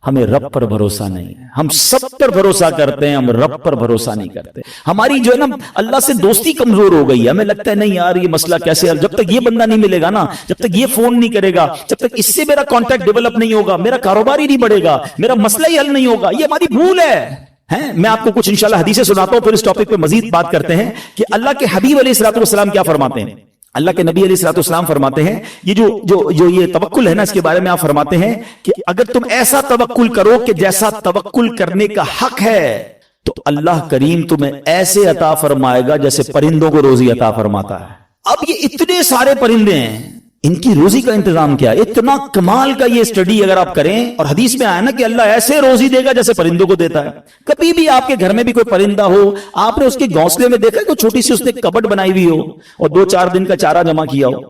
ہمیں رب پر بھروسہ نہیں ہے. ہم سب پر بھروسہ کرتے ہیں, ہم رب پر بھروسہ نہیں کرتے. ہماری جو ہے نا اللہ سے دوستی کمزور ہو گئی ہے. ہمیں لگتا ہے نہیں یار یہ مسئلہ کیسے, جب تک یہ بندہ نہیں ملے گا نا, جب تک یہ فون نہیں کرے گا, جب تک اس سے میرا کانٹیکٹ ڈیولپ نہیں ہوگا, میرا کاروبار ہی نہیں بڑھے گا, میرا مسئلہ ہی حل نہیں ہوگا. یہ ہماری بھول ہے. میں آپ کو کچھ انشاءاللہ حدیثیں سناتا ہوں, پھر اس ٹاپک پہ مزید بات کرتے ہیں کہ اللہ کے حبیب علیہ الصلوۃ والسلام کیا فرماتے ہیں. اللہ کے نبی علیہ الصلوۃ والسلام فرماتے ہیں, یہ جو یہ توکل ہے نا, اس کے بارے میں آپ فرماتے ہیں کہ اگر تم ایسا توکل کرو کہ جیسا توکل کرنے کا حق ہے, تو اللہ کریم تمہیں ایسے عطا فرمائے گا جیسے پرندوں کو روزی عطا فرماتا ہے. اب یہ اتنے سارے پرندے ہیں, ان کی روزی کا انتظام کیا؟ اتنا کمال کا یہ اسٹڈی اگر آپ کریں, اور حدیث میں آیا نا کہ اللہ ایسے روزی دے گا جیسے پرندوں کو دیتا ہے. کبھی بھی آپ کے گھر میں بھی کوئی پرندہ ہو, آپ نے اس کے گھونسلے میں دیکھا کوئی چھوٹی سی اس نے کبٹ بنائی ہوئی ہو اور 2-4 دن کا چارہ جمع کیا ہو؟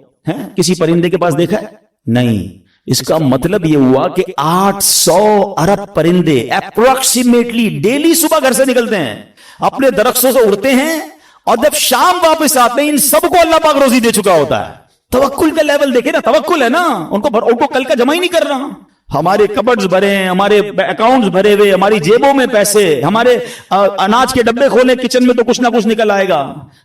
کسی پرندے کے پاس دیکھا ہے؟ نہیں. اس کا مطلب یہ ہوا کہ 800 ارب پرندے اپروکسیمیٹلی ڈیلی صبح گھر سے نکلتے ہیں, اپنے درختوں سے اڑتے ہیں, اور جب شام واپس آتے ہیں ان سب کو اللہ پاک روزی دے چکا ہوتا ہے. توکل کا لیول دیکھیں نا, توکل ہے نا, ان کو کل کا جمع ہی نہیں کر رہا. ہمارے کبڈز بھرے ہیں, ہمارے اکاؤنٹس بھرے ہوئے, ہماری جیبوں میں پیسے, ہمارے اناج کے ڈبے کھولے کچن میں تو کچھ نہ کچھ نکل آئے گا,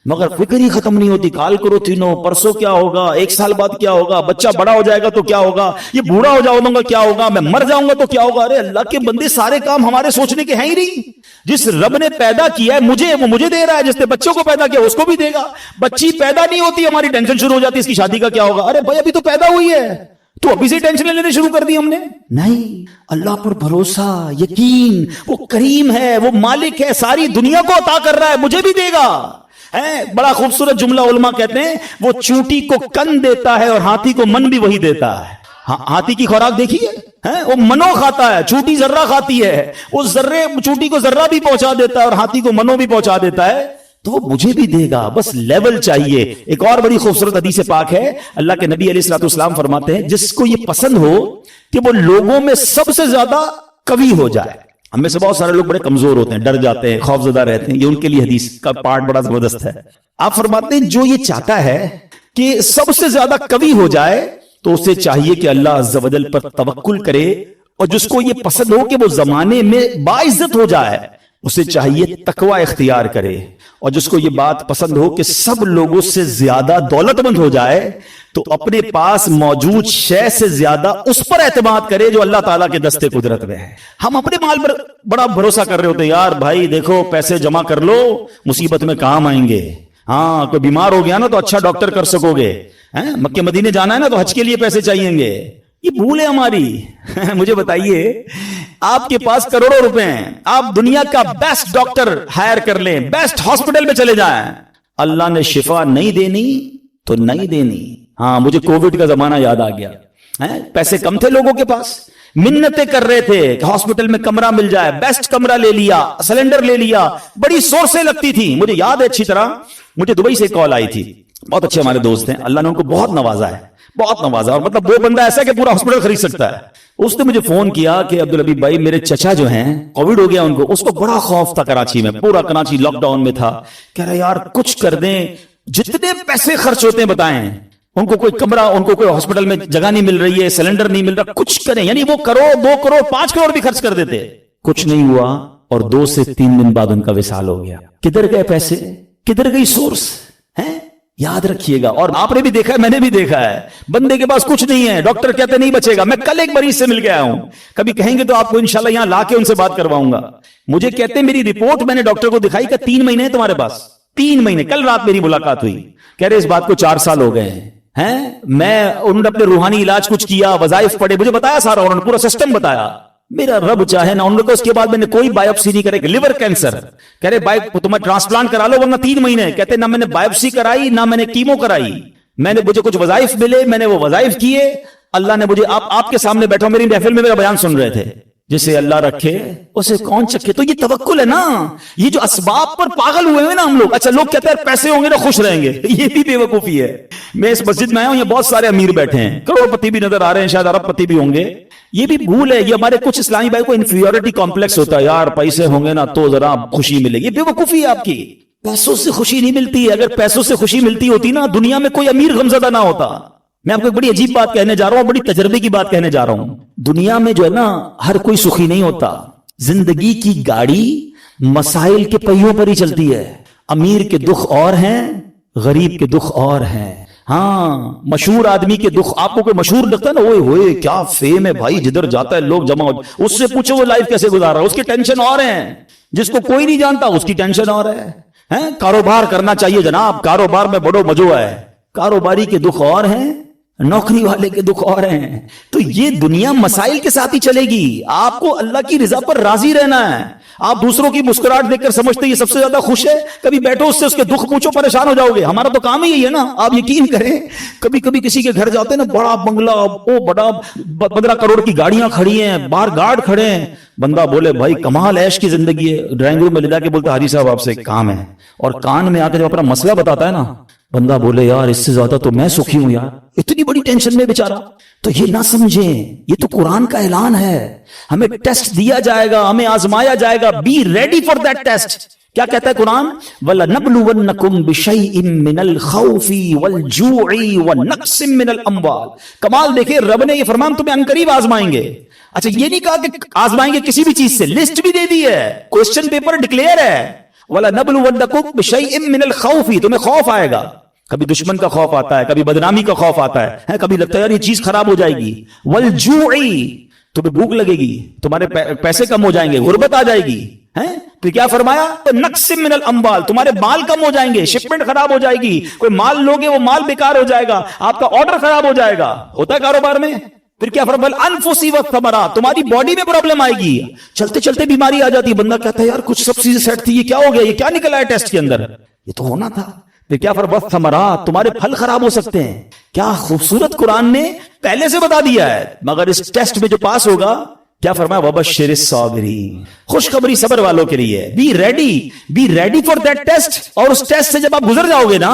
مگر فکر ہی ختم نہیں ہوتی. کال کرو تینوں, پرسوں کیا ہوگا, 1 سال بعد کیا ہوگا, بچہ بڑا ہو جائے گا تو کیا ہوگا, یہ بوڑھا ہو جاؤں گا کیا ہوگا, میں مر جاؤں گا تو کیا ہوگا. ارے اللہ کے بندے, سارے کام ہمارے سوچنے کے ہیں ہی نہیں. جس رب نے پیدا کیا ہے مجھے, وہ مجھے دے رہا ہے. جس نے بچوں کو پیدا کیا اس کو بھی دے گا. بچی پیدا نہیں ہوتی, ہماری ٹینشن شروع ہو جاتی اس کی شادی کا کیا ہوگا. ارے بھائی ابھی تو پیدا ہوئی ہے, تو ابھی سے ٹینشن لینے شروع کر دی ہم نے. نہیں, اللہ پر بھروسہ, یقین, وہ کریم ہے, وہ مالک ہے, ساری دنیا کو عطا کر رہا ہے, مجھے بھی دے گا. بڑا خوبصورت جملہ علماء کہتے ہیں, وہ چونٹی کو کن دیتا ہے اور ہاتھی کو من بھی وہی دیتا ہے. ہاتھی کی خوراک دیکھی ہے, وہ منو کھاتا ہے, چونٹی ذرہ کھاتی ہے, وہ ذرے چونٹی کو ذرہ بھی پہنچا دیتا ہے اور ہاتھی کو منو بھی پہنچا دیتا ہے. تو وہ مجھے بھی دے گا, بس لیول چاہیے. ایک اور بڑی خوبصورت حدیث پاک ہے, اللہ کے نبی علیہ الصلوۃ والسلام فرماتے ہیں, جس کو یہ پسند ہو کہ وہ لوگوں میں سب سے زیادہ قوی ہو جائے. ہم میں سے بہت سارے لوگ بڑے کمزور ہوتے ہیں, ڈر جاتے ہیں, خوفزدہ رہتے ہیں, یہ ان کے لیے حدیث کا پارٹ بڑا زبردست ہے. آپ فرماتے ہیں جو یہ چاہتا ہے کہ سب سے زیادہ قوی ہو جائے تو اسے چاہیے کہ اللہ عز و جل پر توکل کرے, اور جس کو یہ پسند ہو کہ وہ زمانے میں باعزت ہو جائے, اسے چاہیے تقوی اختیار کرے، اور جس کو یہ بات پسند ہو کہ سب لوگوں سے زیادہ دولت مند ہو جائے تو اپنے پاس موجود شے سے زیادہ اس پر اعتماد کرے جو اللہ تعالیٰ کے دستے قدرت میں ہے۔ ہم اپنے مال پر بڑا بھروسہ کر رہے ہوتے ہیں، یار بھائی دیکھو پیسے جمع کر لو مصیبت میں کام آئیں گے، ہاں کوئی بیمار ہو گیا نا تو اچھا ڈاکٹر کر سکو گے، مکے مدینے جانا ہے نا تو حج کے لیے پیسے چاہیے گے۔ یہ بھول ہے ہماری۔ مجھے بتائیے، آپ کے پاس کروڑوں روپے ہیں، آپ دنیا کا بیسٹ ڈاکٹر ہائر کر لیں، بیسٹ ہاسپٹل میں چلے جائیں، اللہ نے شفا نہیں دینی تو نہیں دینی۔ ہاں مجھے کووڈ کا زمانہ یاد آ گیا، پیسے کم تھے لوگوں کے پاس، منتیں کر رہے تھے کہ ہاسپٹل میں کمرہ مل جائے، بیسٹ کمرہ لے لیا، سلنڈر لے لیا، بڑی سورسیں لگتی تھی۔ مجھے یاد ہے اچھی طرح، مجھے دبئی سے کال آئی تھی، بہت اچھے ہمارے دوست ہیں، اللہ نے ان کو بہت نوازا ہے، بہت نوازا، اور مطلب وہ بندہ ایسا ہے کہ پورا ہاسپٹل خرید سکتا ہے۔ اس نے مجھے فون کیا کہ عبدالحبیب بھائی میرے چچا جو ہیں کووڈ ہو گیا ان کو، اس کو بڑا خوف تھا کراچی میں، پورا کراچی لاک ڈاؤن میں تھا، کہہ رہا یار کچھ کر دیں، جتنے پیسے خرچ ہوتے ہیں بتائیں، ان کو کوئی کمرہ، ان کو کوئی ہاسپٹل میں جگہ نہیں مل رہی ہے، سلنڈر نہیں مل رہا، کچھ کریں۔ یعنی وہ کروڑ 2 کروڑ 5 کروڑ بھی خرچ کر دیتے، کچھ نہیں ہوا، اور 2 سے 3 دن بعد ان کا وصال ہو گیا۔ کدھر گئے پیسے، کدھر گئی سورس ہیں؟ یاد رکھیے گا، اور آپ نے بھی دیکھا ہے، میں نے بھی دیکھا ہے، بندے کے پاس کچھ نہیں ہے، ڈاکٹر کہتے نہیں بچے گا۔ میں کل ایک مریض سے مل کے آیا ہوں، کبھی کہیں گے تو آپ کو انشاءاللہ یہاں لا کے ان سے بات کرواؤں گا۔ مجھے کہتے میری رپورٹ میں نے ڈاکٹر کو دکھائی کہ 3 مہینے ہیں تمہارے پاس، 3 مہینے، کل رات میری ملاقات ہوئی، کہہ رہے اس بات کو 4 سال ہو گئے ہیں۔ میں انہوں نے اپنے روحانی علاج کچھ کیا، وظائف پڑھے، مجھے بتایا سارا، انہوں نے پورا سسٹم بتایا۔ میرا رب چاہے نا، انہوں نے اس کے بعد میں نے کوئی بایوپسی نہیں کرے، لیور کینسر، کہہ رہے تمہیں ٹرانسپلانٹ کرا لو ورنہ 3 مہینے، کہتے نہ میں نے بایوپسی کرائی نہ میں نے کیمو کرائی، میں نے مجھے کچھ وظائف ملے، میں نے وہ وظائف کیے، اللہ نے مجھے، آپ کے سامنے بیٹھا میری محفل میں میرا بیان سن رہے تھے، جسے اللہ رکھے اسے کون چکے۔ تو یہ توکل ہے نا، یہ جو اسباب پر پاگل ہوئے ہیں نا ہم لوگ۔ اچھا لوگ کہتے ہیں پیسے ہوں گے تو خوش رہیں گے، یہ بھی بے وقوفی ہے۔ میں اس مسجد میں آیا ہوں، یہ بہت سارے امیر بیٹھے ہیں، کروڑ پتی بھی نظر آ رہے ہیں، شاید ارب پتی بھی ہوں گے، یہ بھی بھول ہے۔ یہ ہمارے کچھ اسلامی بھائی کو انفیریورٹی کمپلیکس ہوتا ہے، یار پیسے ہوں گے نا تو ذرا خوشی ملے گی، بے وقوفی ہے آپ کی۔ پیسوں سے خوشی نہیں ملتی، اگر پیسوں سے خوشی ملتی ہوتی نا دنیا میں کوئی امیر غمزدہ نہ ہوتا۔ میں آپ کو ایک بڑی عجیب بات کہنے جا رہا ہوں، بڑی تجربے کی بات کہنے جا رہا ہوں۔ دنیا میں جو ہے نا ہر کوئی سخی نہیں ہوتا، زندگی کی گاڑی مسائل کے پہیوں پر ہی چلتی ہے، امیر کے دکھ اور ہیں، غریب کے دکھ اور ہیں۔ ہاں مشہور آدمی کے دکھ، آپ کو کوئی مشہور لگتا ہے نا، اوئے ہوئے کیا فیم ہے بھائی، جدھر جاتا ہے لوگ جمع ہو، اس سے پوچھو وہ لائف کیسے گزار رہا ہے، اس کی ٹینشن اور ہیں، جس کو کوئی نہیں جانتا اس کی ٹینشن اور ہے۔ کاروبار کرنا چاہیے جناب، کاروبار میں بڑو مزو ہے، کاروباری کے دکھ اور ہیں، نوکری والے کے دکھ اور ہیں۔ تو یہ دنیا مسائل کے ساتھ ہی چلے گی، آپ کو اللہ کی رضا پر راضی رہنا ہے۔ آپ دوسروں کی مسکراہٹ دیکھ کر سمجھتے یہ سب سے زیادہ خوش ہے، کبھی بیٹھو اس سے اس کے دکھ پوچھو، پریشان ہو جاؤ گے۔ ہمارا تو کام ہی یہی ہے نا، آپ یقین کریں، کبھی کبھی کسی کے گھر جاتے ہیں نا، بڑا بنگلہ، وہ بڑا 15 کروڑ کی گاڑیاں کھڑی ہیں، باہر گارڈ کھڑے ہیں، بندہ بولے بھائی کمال عیش کی زندگی ہے، ڈرائنگ روم میں لے جا کے بولتا حاجی صاحب آپ سے ایک کام ہے، اور کان میں آ کے جب اپنا مسئلہ بتاتا ہے نا، بندہ بولے یار اس سے زیادہ تو میں سکھی ہوں یار، اتنی بڑی ٹینشن میں بیچارہ۔ تو یہ نہ سمجھیں، یہ تو قرآن کا اعلان ہے، ہمیں ٹیسٹ دیا جائے گا، ہمیں آزمایا جائے گا، be ready for that test. کیا کہتا ہے قرآن؟ وَلَنَبْلُوَنَّكُمْ بِشَيْءٍ مِّنَ الْخَوْفِ وَالْجُوعِ وَنَقْصٍ مِّنَ الْأَمْوَالِ۔ کمال دیکھیں، رب نے یہ فرمان تمہیں عنقریب آزمائیں گے۔ اچھا یہ نہیں کہا کہ آزمائیں گے کسی بھی چیز سے، لسٹ بھی دے دی ہے، کوسچن پیپر ڈکلیئر ہے، وَلَنَبْلُوَنَّكُمْ بِشَيْءٍ مِّنَ الْخَوْفِ، تمہیں خوف آئے گا، کبھی دشمن کا خوف آتا ہے، کبھی بدنامی کا خوف آتا ہے، کبھی لگتا ہے یار یہ چیز خراب ہو جائے گی، والجوع، تمہیں بھوک لگے گی، تمہارے پیسے کم ہو جائیں گے، غربت آ جائے گی، پھر کیا فرمایا؟ نقص من الاموال، تمہارے مال کم ہو جائیں گے، شپمنٹ خراب ہو جائے گی، کوئی مال لوگے وہ مال بیکار ہو جائے گا، آپ کا آرڈر خراب ہو جائے گا، ہوتا ہے کاروبار میں۔ پھر کیا فرمایا؟ انفسی والثمرات، تمہاری باڈی میں پرابلم آئے گی، چلتے چلتے بیماری آ جاتی ہے، بندہ کہتا ہے یار کچھ سب چیزیں سیٹ تھی، یہ کیا ہو گیا، یہ کیا نکلا ہے ٹیسٹ کے اندر، یہ تو ہونا تھا۔ پھر کیا فرمایا؟ ثمرات، تمہارے پھل خراب ہو سکتے ہیں۔ کیا خوبصورت قرآن نے پہلے سے بتا دیا ہے، مگر اس ٹیسٹ میں جو پاس ہوگا، کیا فرمایا؟ وَبَشِّرِ الصَّابِرِينَ، خوشخبری صبر والوں کے لیے، be ready for that test. اور اس ٹیسٹ سے جب آپ گزر جاؤ گے نا،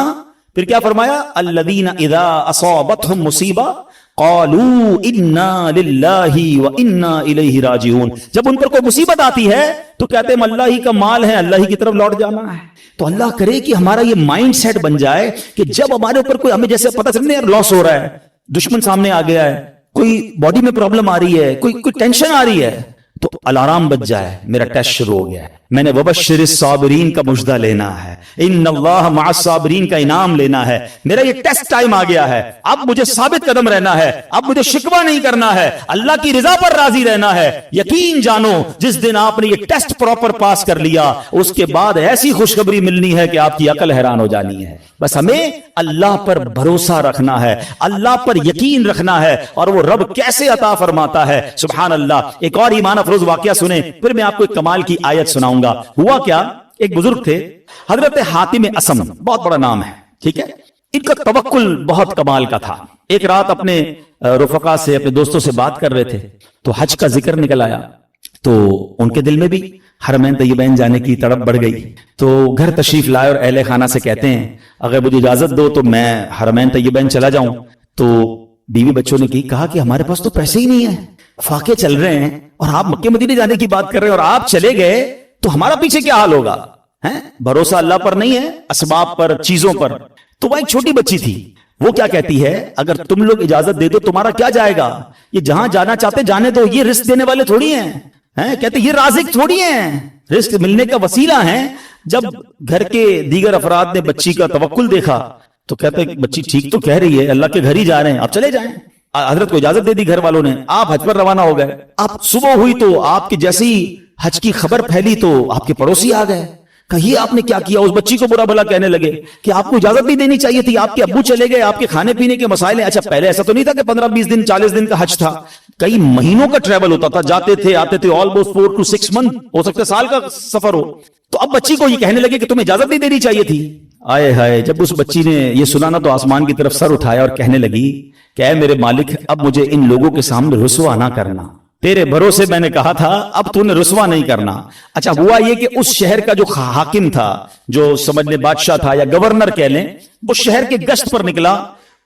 پھر کیا فرمایا؟ الَّذِينَ إِذَا أَصَابَتْهُمْ مُصِيبَةٌ قَالُوا إِنَّا لِلَّهِ وَإِنَّا إِلَيْهِ رَاجِعُونَ، جب ان پر کوئی مصیبت آتی ہے تو کہتے ہیں اللہ ہی کا مال ہے، اللہ ہی کی طرف لوٹ جانا ہے۔ تو اللہ کرے کہ ہمارا یہ مائنڈ سیٹ بن جائے کہ جب ہمارے اوپر کوئی، ہمیں جیسے پتہ چلنے یار لاس ہو رہا ہے، دشمن سامنے آ گیا ہے، کوئی باڈی میں پرابلم آ رہی ہے، کوئی ٹینشن آ رئی ہے، تو الارم بج جائے، میرا ٹیسٹ شروع ہو گیا ہے۔ میں نے وبشر الصابرین کا مجدہ لینا ہے، ان اللہ مع الصابرین کا انعام لینا ہے. میرا یہ ٹیسٹ ٹائم آ گیا ہے، اب مجھے ثابت قدم رہنا ہے، اب مجھے شکوہ نہیں کرنا ہے، اللہ کی رضا پر راضی رہنا ہے. یقین جانو جس دن آپ نے یہ ٹیسٹ پراپر پاس کر لیا، اس کے بعد ایسی خوشخبری ملنی ہے کہ آپ کی عقل حیران ہو جانی ہے. بس ہمیں اللہ پر بھروسہ رکھنا ہے، اللہ پر یقین رکھنا ہے، اور وہ رب کیسے عطا فرماتا ہے. سبحان اللہ. ایک اور ایمان افروز واقعہ سنیں، پھر میں آپ کو ایک کمال کی آیت سناؤں گا. ہوا کیا، ایک بزرگ تھے حضرت حاتم اسم، بہت بڑا نام ہے، ٹھیک ہے. ان کا توکل بہت کمال کا تھا. ایک رات اپنے رفقا سے، اپنے دوستوں سے بات کر رہے تھے تو حج کا ذکر نکل آیا، تو ان کے دل میں بھی حرمین طیبین جانے کی تڑپ بڑھ گئی. تو گھر تشریف لائے اور اہل خانہ سے کہتے ہیں اگر مجھے اجازت دو تو میں حرمین طیبین چلا جاؤں. تو بیوی بچوں نے کہا کہ ہمارے پاس تو پیسے ہی نہیں ہیں، فاقے چل رہے ہیں، اور آپ مکہ مدینے جانے کی بات کر رہے ہیں، اور آپ چلے گئے تو ہمارا پیچھے کیا حال ہوگا. بھروسہ اللہ پر نہیں ہے، اسباب پر، چیزوں پر. تو وہ ایک چھوٹی بچی تھی، وہ کیا کہتی ہے اگر تم لوگ اجازت دے دو تمہارا کیا جائے گا، یہ جہاں جانا چاہتے جانے دو، یہ رزق دینے والے تھوڑی ہیں. کہتے یہ رازق تھوڑی ہیں، رزق ملنے کا وسیلہ ہیں. جب گھر کے دیگر افراد نے بچی کا توکل دیکھا تو کہتے بچی ٹھیک تو کہہ رہی ہے، اللہ کے گھر ہی جا رہے ہیں، آپ چلے جائیں. حضرت کو اجازت دے دی گھر والوں نے، آپ حج پر روانہ ہو گئے. آپ صبح ہوئی تو آپ کے جیسی حج کی خبر پھیلی تو آپ کے پڑوسی آ گئے، کہیے آپ نے کیا کیا. اس بچی کو برا بھلا کہنے لگے کہ آپ کو اجازت بھی دینی چاہیے تھی، آپ کے ابو چلے گئے، آپ کے کھانے پینے کے مسائل ہیں. اچھا پہلے ایسا تو نہیں تھا کہ 15-20 دن 40 دن کا حج تھا، کئی مہینوں کا ٹریول ہوتا تھا، جاتے تھے آتے تھے، آلموسٹ 4 to 6 month، ہو سکتا ہے سال کا سفر ہو. تو اب بچی کو یہ کہنے لگے کہ تمہیں اجازت نہیں دینی چاہیے تھی. آئے ہائے، جب اس بچی نے یہ سنا نا تو آسمان کی طرف سر اٹھایا اور کہنے لگی کہ اے میرے مالک، اب مجھے ان لوگوں کے سامنے رسوا نہ کرنا، تیرے بھروسے میں نے کہا تھا، اب تو نے رسوا نہیں کرنا. اچھا ہوا یہ کہ اس شہر کا جو حاکم تھا، جو سمجھ لیں بادشاہ تھا یا گورنر کہہ لیں، وہ شہر کے گشت پر نکلا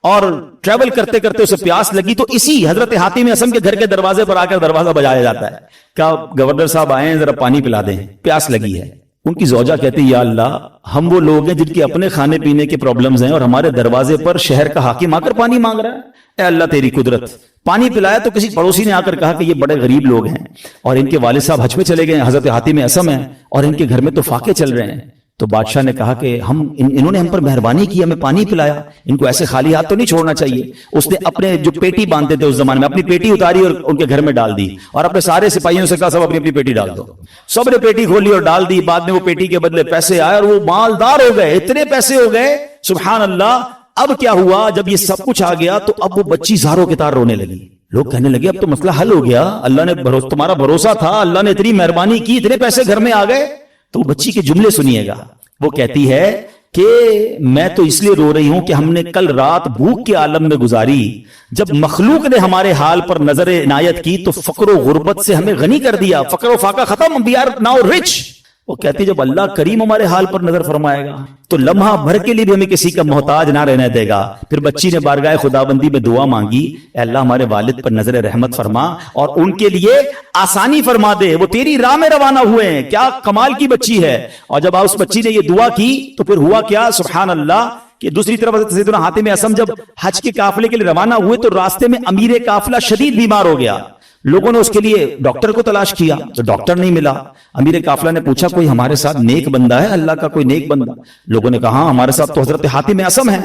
اور ٹریول کرتے کرتے اسے پیاس لگی. تو اسی حضرت حاتم اسم کے گھر کے دروازے پر آ کر دروازہ بجایا جاتا ہے، کیا گورنر صاحب آئے ہیں، ذرا پانی پلا دیں، پیاس لگی ہے. ان کی زوجہ کہتی یا اللہ، ہم وہ لوگ ہیں جن کے اپنے کھانے پینے کے پرابلمز ہیں اور ہمارے دروازے پر شہر کا حاکم آ کر پانی مانگ رہا ہے. اے اللہ تیری قدرت. پانی پلایا تو کسی پڑوسی نے آ کر کہا کہ یہ بڑے غریب لوگ ہیں اور ان کے والد صاحب حج میں چلے گئے ہیں، حضرت حاتم اسم ہیں، اور ان کے گھر میں تو فاقے چل رہے ہیں. تو بادشاہ نے کہا کہ انہوں نے ہم پر مہربانی کی، ہمیں پانی پلایا، ان کو ایسے خالی ہاتھ تو نہیں چھوڑنا چاہیے. اس نے اپنے جو پیٹی باندھتے تھے اس زمانے میں، اپنی پیٹی اتاری اور ان کے گھر میں ڈال دی، اور اپنے سارے سپاہیوں سے کہا سب اپنی اپنی پیٹی ڈال دو. سب نے پیٹی کھولی اور ڈال دی. بعد میں وہ پیٹی کے بدلے پیسے آئے اور وہ مالدار ہو گئے، اتنے پیسے ہو گئے سبحان اللہ. اب کیا ہوا، جب یہ سب کچھ آ گیا تو اب وہ بچی زاروں کے تار رونے لگی. لوگ کہنے لگے اب تو مسئلہ حل ہو گیا، اللہ نے تمہارا بھروسہ تھا، اللہ نے اتنی مہربانی کی، اتنے پیسے گھر میں آ گئے. تو بچی کے جملے سنیے گا. وہ کہتی ہے کہ میں تو اس لیے رو رہی ہوں کہ ہم نے کل رات بھوک کے عالم میں گزاری، جب مخلوق نے ہمارے حال پر نظر عنایت کی تو فقر و غربت سے ہمیں غنی کر دیا، فقر و فاقہ ختم، we are now rich. وہ کہتی جب اللہ کریم ہمارے حال پر نظر فرمائے گا تو لمحہ بھر کے لیے بھی ہمیں کسی کا محتاج نہ رہنے دے گا. پھر بچی نے بارگاہ خداوندی میں دعا مانگی، اے اللہ ہمارے والد پر نظر رحمت فرما اور ان کے لیے آسانی فرما دے، وہ تیری راہ میں روانہ ہوئے ہیں. کیا کمال کی بچی ہے. اور جب اس بچی نے یہ دعا کی تو پھر ہوا کیا سبحان اللہ کہ دوسری طرف سیدنا حاتم اسم جب حج کے قافلے کے لیے روانہ ہوئے تو راستے میں امیر قافلہ شدید بیمار ہو گیا. لوگوں نے اس کے لیے ڈاکٹر کو تلاش کیا تو ڈاکٹر نہیں ملا. امیر قافلہ نے پوچھا کوئی ہمارے ساتھ نیک بندہ ہے، اللہ کا کوئی نیک بندہ؟ لوگوں نے کہا ہاں ہمارے ساتھ تو حضرت حاتم اسم ہے.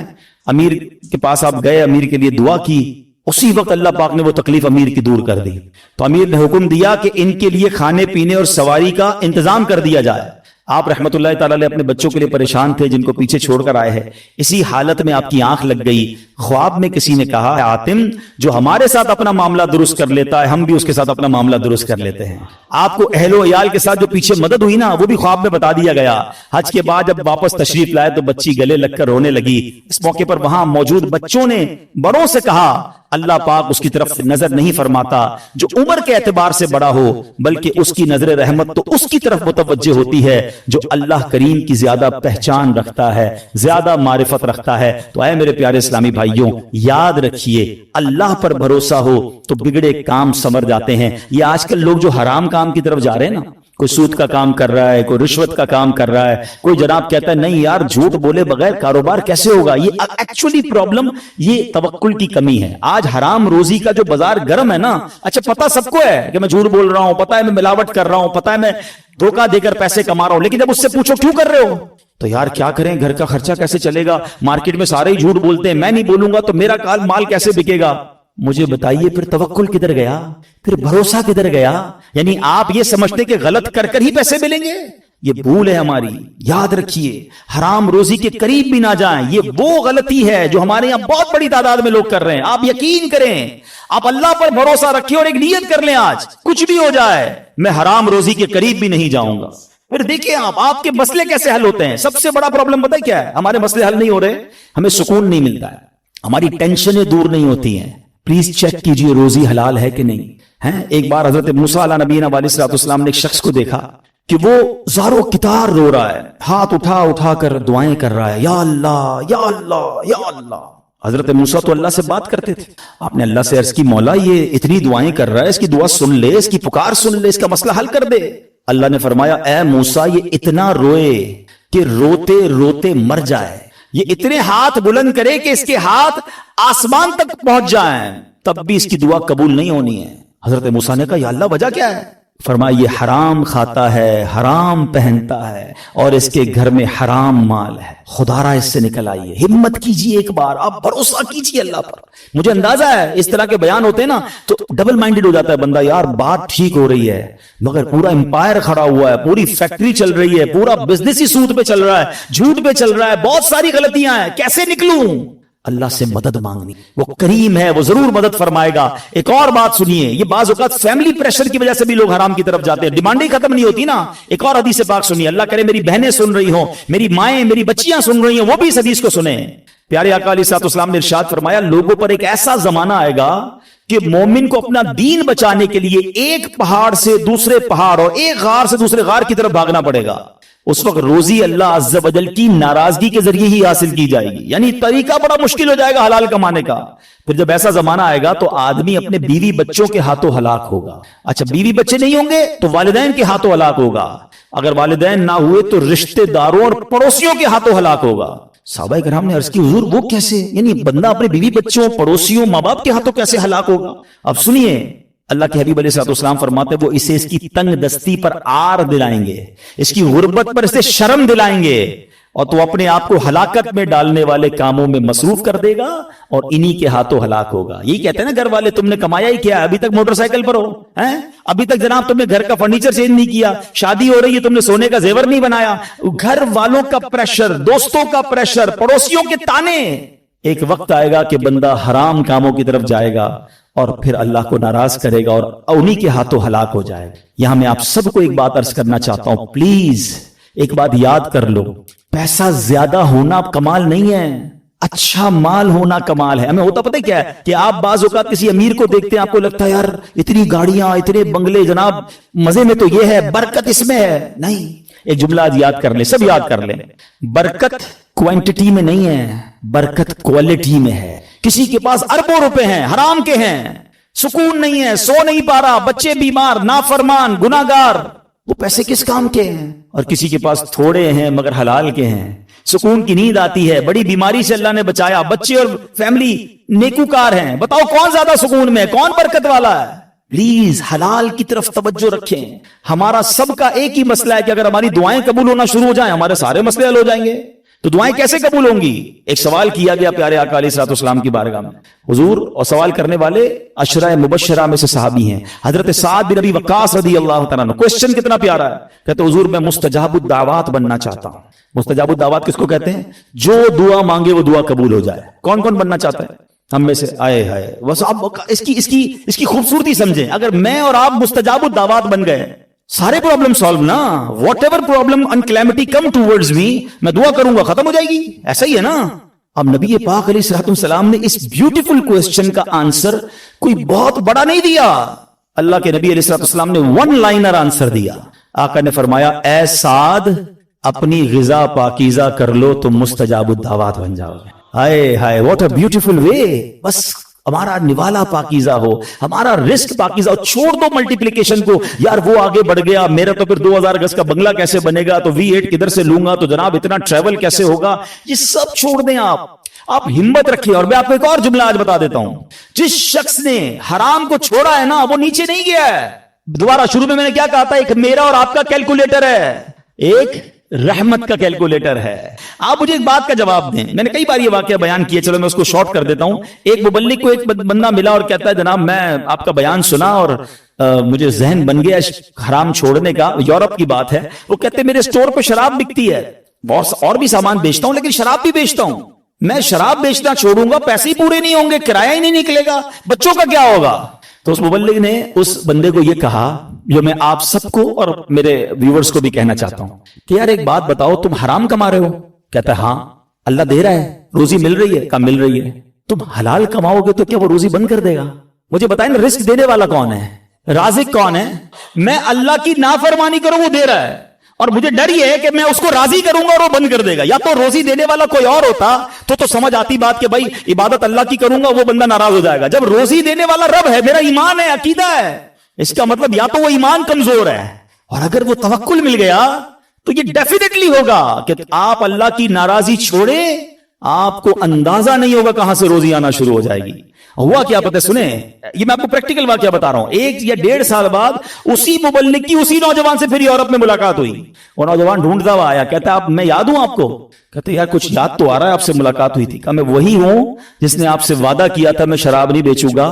امیر کے پاس آپ گئے، امیر کے لیے دعا کی، اسی وقت اللہ پاک نے وہ تکلیف امیر کی دور کر دی. تو امیر نے حکم دیا کہ ان کے لیے کھانے پینے اور سواری کا انتظام کر دیا جائے. آپ رحمت اللہ تعالی علیہ اپنے بچوں کے لیے پریشان تھے جن کو پیچھے چھوڑ کر آئے ہیں. اسی حالت میں آپ کی آنکھ لگ گئی. خواب میں کسی نے کہا حاتم جو ہمارے ساتھ اپنا معاملہ درست کر لیتا ہے ہم بھی اس کے ساتھ اپنا معاملہ درست کر لیتے ہیں. آپ کو اہل و عیال کے ساتھ جو پیچھے مدد ہوئی نا وہ بھی خواب میں بتا دیا گیا. حج کے بعد جب واپس تشریف لائے تو بچی گلے لگ کر رونے لگی. اس موقع پر وہاں موجود بچوں نے بڑوں سے کہا اللہ پاک اس کی طرف نظر نہیں فرماتا جو عمر کے اعتبار سے بڑا ہو، بلکہ اس کی نظر رحمت تو اس کی طرف متوجہ ہوتی ہے جو اللہ کریم کی زیادہ پہچان رکھتا ہے، زیادہ معرفت رکھتا ہے. تو اے میرے پیارے اسلامی بھائی بھائیوں یاد رکھیے اللہ پر بھروسہ ہو تو بگڑے کام سنور جاتے ہیں. یہ آج کل لوگ جو حرام کام کی طرف جا رہے ہیں نا, کوئی سود کا کام کر رہا ہے, کوئی رشوت کا کام کر رہا ہے, کوئی جناب کہتا ہے نہیں یار جھوٹ بولے بغیر کاروبار کیسے ہوگا, یہ ایکچولی پرابلم یہ توکل کی کمی ہے. آج حرام روزی کا جو بازار گرم ہے نا, اچھا پتا سب کو ہے کہ میں جھوٹ بول رہا ہوں, پتا ہے میں ملاوٹ کر رہا ہوں, پتا ہے میں دھوکہ دے کر پیسے کما رہا ہوں, لیکن جب اس سے پوچھو کیوں کر رہے ہو تو یار کیا کریں, گھر کا خرچہ کیسے چلے گا, مارکیٹ میں سارے ہی جھوٹ بولتے ہیں, میں نہیں بولوں گا تو میرا مال کیسے بکے گا. مجھے بتائیے پھر توکل کدھر گیا, پھر بھروسہ کدھر گیا؟ یعنی آپ یہ سمجھتے کہ غلط کر کر ہی پیسے ملیں گے, یہ بھول ہے ہماری. یاد رکھیے حرام روزی کے قریب بھی نہ جائیں, یہ وہ غلطی ہے جو ہمارے یہاں بہت بڑی تعداد میں لوگ کر رہے ہیں. آپ یقین کریں, آپ اللہ پر بھروسہ رکھیں اور ایک نیت کر لیں آج کچھ بھی ہو جائے میں حرام روزی کے قریب بھی نہیں جاؤں گا. پھر دیکھیں آپ کے مسئلے کیسے حل ہوتے ہیں. سب سے بڑا پرابلم پتہ ہے کیا ہے, ہمارے مسئلے حل نہیں ہو رہے, ہمیں سکون نہیں ملتا ہے, ہماری ٹینشنیں دور نہیں ہوتی ہیں. پلیز چیک کیجئے روزی حلال ہے کہ نہیں ہے. ایک بار حضرت موسیٰ علیہ نبینا علیہ السلام نے ایک شخص کو دیکھا کہ وہ زارو کتار رو رہا ہے, ہاتھ اٹھا اٹھا کر دعائیں کر رہا ہے, یا اللہ یا اللہ یا اللہ. حضرت موسیٰ تو اللہ سے بات کرتے تھے. آپ نے اللہ سے عرض کی مولا یہ اتنی دعائیں کر رہا ہے, اس کی دعا سن لے, اس کی پکار سن لے, اس کا مسئلہ حل کر دے. اللہ نے فرمایا اے موسیٰ یہ اتنا روئے کہ روتے روتے مر جائے, یہ اتنے ہاتھ بلند کرے کہ اس کے ہاتھ آسمان تک پہنچ جائیں, تب بھی اس کی دعا قبول نہیں ہونی ہے. حضرت موسیٰ نے کہا یا اللہ وجہ کیا ہے؟ فرمایا یہ حرام کھاتا ہے, حرام پہنتا ہے اور اس کے گھر میں حرام مال ہے. خدا را اس سے نکل آئیے, ہمت کیجئے, ایک بار آپ بھروسہ کیجئے اللہ پر. مجھے اندازہ ہے اس طرح کے بیان ہوتے ہیں نا تو ڈبل مائنڈڈ ہو جاتا ہے بندہ, یار بات ٹھیک ہو رہی ہے مگر پورا امپائر کھڑا ہوا ہے, پوری فیکٹری چل رہی ہے, پورا بزنس ہی سود پہ چل رہا ہے, جھوٹ پہ چل رہا ہے, بہت ساری غلطیاں ہیں, کیسے نکلوں؟ اللہ سے مدد مانگنی, وہ کریم ہے, وہ ضرور مدد فرمائے گا. ایک اور بات سنیے, یہ بعض اوقات فیملی پریشر کی وجہ سے بھی لوگ حرام کی طرف جاتے ہیں, ڈیمانڈیں ختم نہیں ہوتی نا. ایک اور حدیث پاک سنیے, اللہ کرے میری بہنیں سن رہی ہوں, میری مائیں میری بچیاں سن رہی ہوں, وہ بھی اس حدیث کو سنیں. پیارے آقا علیہ الصلوۃ والسلام نے ارشاد فرمایا لوگوں پر ایک ایسا زمانہ آئے گا کہ مومن کو اپنا دین بچانے کے لیے ایک پہاڑ سے دوسرے پہاڑ اور ایک غار سے دوسرے غار کی طرف بھاگنا پڑے گا. اس وقت روزی اللہ عز و جل کی ناراضگی کے ذریعے ہی حاصل کی جائے گی, یعنی طریقہ بڑا مشکل ہو جائے گا حلال کمانے کا. پھر جب ایسا زمانہ آئے گا تو آدمی اپنے بیوی بچوں کے ہاتھوں ہلاک ہوگا. اچھا بیوی بچے نہیں ہوں گے تو والدین کے ہاتھوں ہلاک ہوگا, اگر والدین نہ ہوئے تو رشتہ داروں اور پڑوسیوں کے ہاتھوں ہلاک ہوگا. صحابہ کرام نے عرض کی حضور وہ کیسے, یعنی بندہ اپنے بیوی بچوں پڑوسیوں ماں باپ کے ہاتھوں کیسے ہلاک ہوگا؟ اب سنیے, اللہ کے حبیب علیہ السلام فرماتے ہیں وہ اسے اس کی تنگ دستی پر آر دلائیں گے, اس کی غربت پر اسے شرم دلائیں گے, اور تو اپنے آپ کو ہلاکت میں ڈالنے والے کاموں میں مصروف کر دے گا اور انہی کے ہاتھوں ہلاک ہوگا. یہی کہتے ہیں نا گھر والے, تم نے کمایا ہی کیا, ابھی تک موٹر سائیکل پر ہو, ابھی تک جناب تم نے گھر کا فرنیچر چینج نہیں کیا, شادی ہو رہی ہے تم نے سونے کا زیور نہیں بنایا. گھر والوں کا پریشر, دوستوں کا پریشر, پڑوسیوں کے تانے. ایک وقت آئے گا کہ بندہ حرام کاموں کی طرف جائے گا اور پھر اللہ کو ناراض کرے گا اور انہی کے ہاتھوں ہلاک ہو جائے گا. یہاں میں آپ سب کو ایک بات عرض کرنا چاہتا ہوں, پلیز ایک بات یاد کر لو, پیسہ زیادہ ہونا کمال نہیں ہے, اچھا مال ہونا کمال ہے. ہمیں ہوتا پتہ کیا ہے کہ آپ بعض اوقات کسی امیر کو دیکھتے ہیں, آپ کو لگتا ہے یار اتنی گاڑیاں اتنے بنگلے, جناب مزے میں تو یہ ہے, برکت اس میں ہے. نہیں, ایک جملہ آج یاد کر لیں, سب یاد کر لیں, برکت کوانٹٹی میں نہیں ہے, برکت کوالٹی میں ہے. کسی کے پاس اربوں روپے ہیں, حرام کے ہیں, سکون نہیں ہے, سو نہیں پا رہا, بچے بیمار, نافرمان, گناہگار, وہ پیسے کس کام کے ہیں؟ اور کسی کے پاس تھوڑے ہیں مگر حلال کے ہیں, سکون کی نیند آتی ہے, بڑی بیماری سے اللہ نے بچایا, بچے اور فیملی نیکوکار ہیں. بتاؤ کون زیادہ سکون میں, کون برکت والا ہے؟ پلیز حلال کی طرف توجہ رکھیں. ہمارا سب کا ایک ہی مسئلہ ہے کہ اگر ہماری دعائیں قبول ہونا شروع ہو جائیں ہمارے سارے مسئلے حل ہو جائیں گے. تو دعائیں کیسے قبول ہوں گی؟ ایک سوال کیا گیا پیارے آقا علیہ السلام کی بارگاہ میں, حضور, اور سوال کرنے والے عشرہ مبشرہ میں سے صحابی ہیں, حضرت سعد بن ابی وقاص رضی اللہ تعالیٰ عنہ. کوسچن کتنا پیارا ہے, کہتے حضور میں مستجاب الدعوات بننا چاہتا ہوں. مستجاب الدعوات کس کو کہتے ہیں؟ جو دعا مانگے وہ دعا قبول ہو جائے. کون کون بننا چاہتا ہے ہم میں سے؟ آئے ہائے, بس آپ اس کی خوبصورتی سمجھیں. اگر میں اور آپ مستجاب الدعوات بن گئے, سارے پرابلم سالو نا, whatever problem and calamity come towards me, میں دعا کروں گا ختم ہو جائے گی. ایسا ہی ہے نا. اب نبی پاک علیہ السلام نے اس بیوٹیفل کوسچن کا آنسر کوئی بہت بڑا نہیں دیا. اللہ کے نبی علیہ السلام نے ون لائنر آنسر دیا. آقا نے فرمایا اے سعد اپنی غذا پاکیزہ کر لو تو مستجاب الدعوات بن جاؤ گے. ہائے ہائے واٹ اے بیوٹیفل وے. بس ہمارا نوالا پاکیزہ ہو, ہمارا رزق پاکیزہ ہو. چھوڑ دو ملٹیپلیکیشن کو, یار وہ آگے بڑھ گیا, میرا تو پھر 2000 گز کا بنگلہ کیسے بنے گا, تو V8 کدھر سے لوں گا, تو جناب اتنا ٹریول کیسے ہوگا, یہ سب چھوڑ دیں آپ ہمت رکھیے. اور میں آپ کو ایک اور جملہ آج بتا دیتا ہوں, جس شخص نے حرام کو چھوڑا ہے نا, وہ نیچے نہیں گیا ہے. دوبارہ شروع میں نے کیا کہا تھا, ایک میرا اور آپ کا کیلکولیٹر ہے, ایک رحمت کا کیلکولیٹر ہے. آپ مجھے ایک بات کا جواب دیں. میں نے کئی بار یہ واقعہ بیان کیا, چلو میں اس کو شارٹ کر دیتا ہوں. ایک مبلغ کو ایک بندہ ملا اور کہتا ہے جناب میں آپ کا بیان سنا اور مجھے ذہن بن گیا حرام چھوڑنے کا. یورپ کی بات ہے. وہ کہتے ہیں میرے سٹور پہ شراب بکتی ہے, اور بھی سامان بیچتا ہوں, لیکن شراب بھی بیچتا ہوں. میں شراب بیچنا چھوڑوں گا, پیسے ہی پورے نہیں ہوں گے, کرایہ ہی نہیں نکلے گا, بچوں کا کیا ہوگا. تو اس مبلغ نے اس بندے کو یہ کہا, جو میں آپ سب کو اور میرے ویورز کو بھی کہنا چاہتا ہوں, کہ یار ایک بات بتاؤ, تم حرام کما رہے ہو؟ کہتا ہے ہاں. اللہ دے رہا ہے, روزی مل رہی ہے؟ کہا مل رہی ہے. تم حلال کماؤ گے تو کیا وہ روزی بند کر دے گا؟ مجھے بتائیں نا, رزق دینے والا کون ہے, رازق کون ہے؟ میں اللہ کی نافرمانی کروں وہ دے رہا ہے, اور مجھے ڈر یہ ہے کہ میں اس کو راضی کروں گا اور وہ بند کر دے گا. یا تو روزی دینے والا کوئی اور ہوتا تو سمجھ آتی بات کہ بھائی عبادت اللہ کی کروں گا, وہ بندہ ناراض ہو جائے گا. جب روزی دینے والا رب ہے, میرا ایمان ہے, عقیدہ ہے, اس کا مطلب یا تو وہ ایمان کمزور ہے, اور اگر وہ توکل مل گیا تو یہ ڈیفینیٹلی ہوگا کہ آپ اللہ کی ناراضی چھوڑے, آپ کو اندازہ نہیں ہوگا کہاں سے روزی آنا شروع ہو جائے گی. ہوا کیا پتہ سنیں, یہ میں آپ کو پریکٹیکل واقعہ بتا رہا ہوں. 1 یا 1.5 سال بعد اسی مبلغ کی اسی نوجوان سے پھر یورپ میں ملاقات ہوئی. وہ نوجوان ڈھونڈتا ہوا آیا, کہتا ہے میں یاد ہوں آپ کو؟ کہتے یار کچھ یاد تو آ رہا ہے, آپ سے ملاقات ہوئی تھی. کہا میں وہی ہوں جس نے آپ سے وعدہ کیا تھا میں شراب نہیں بیچوں گا.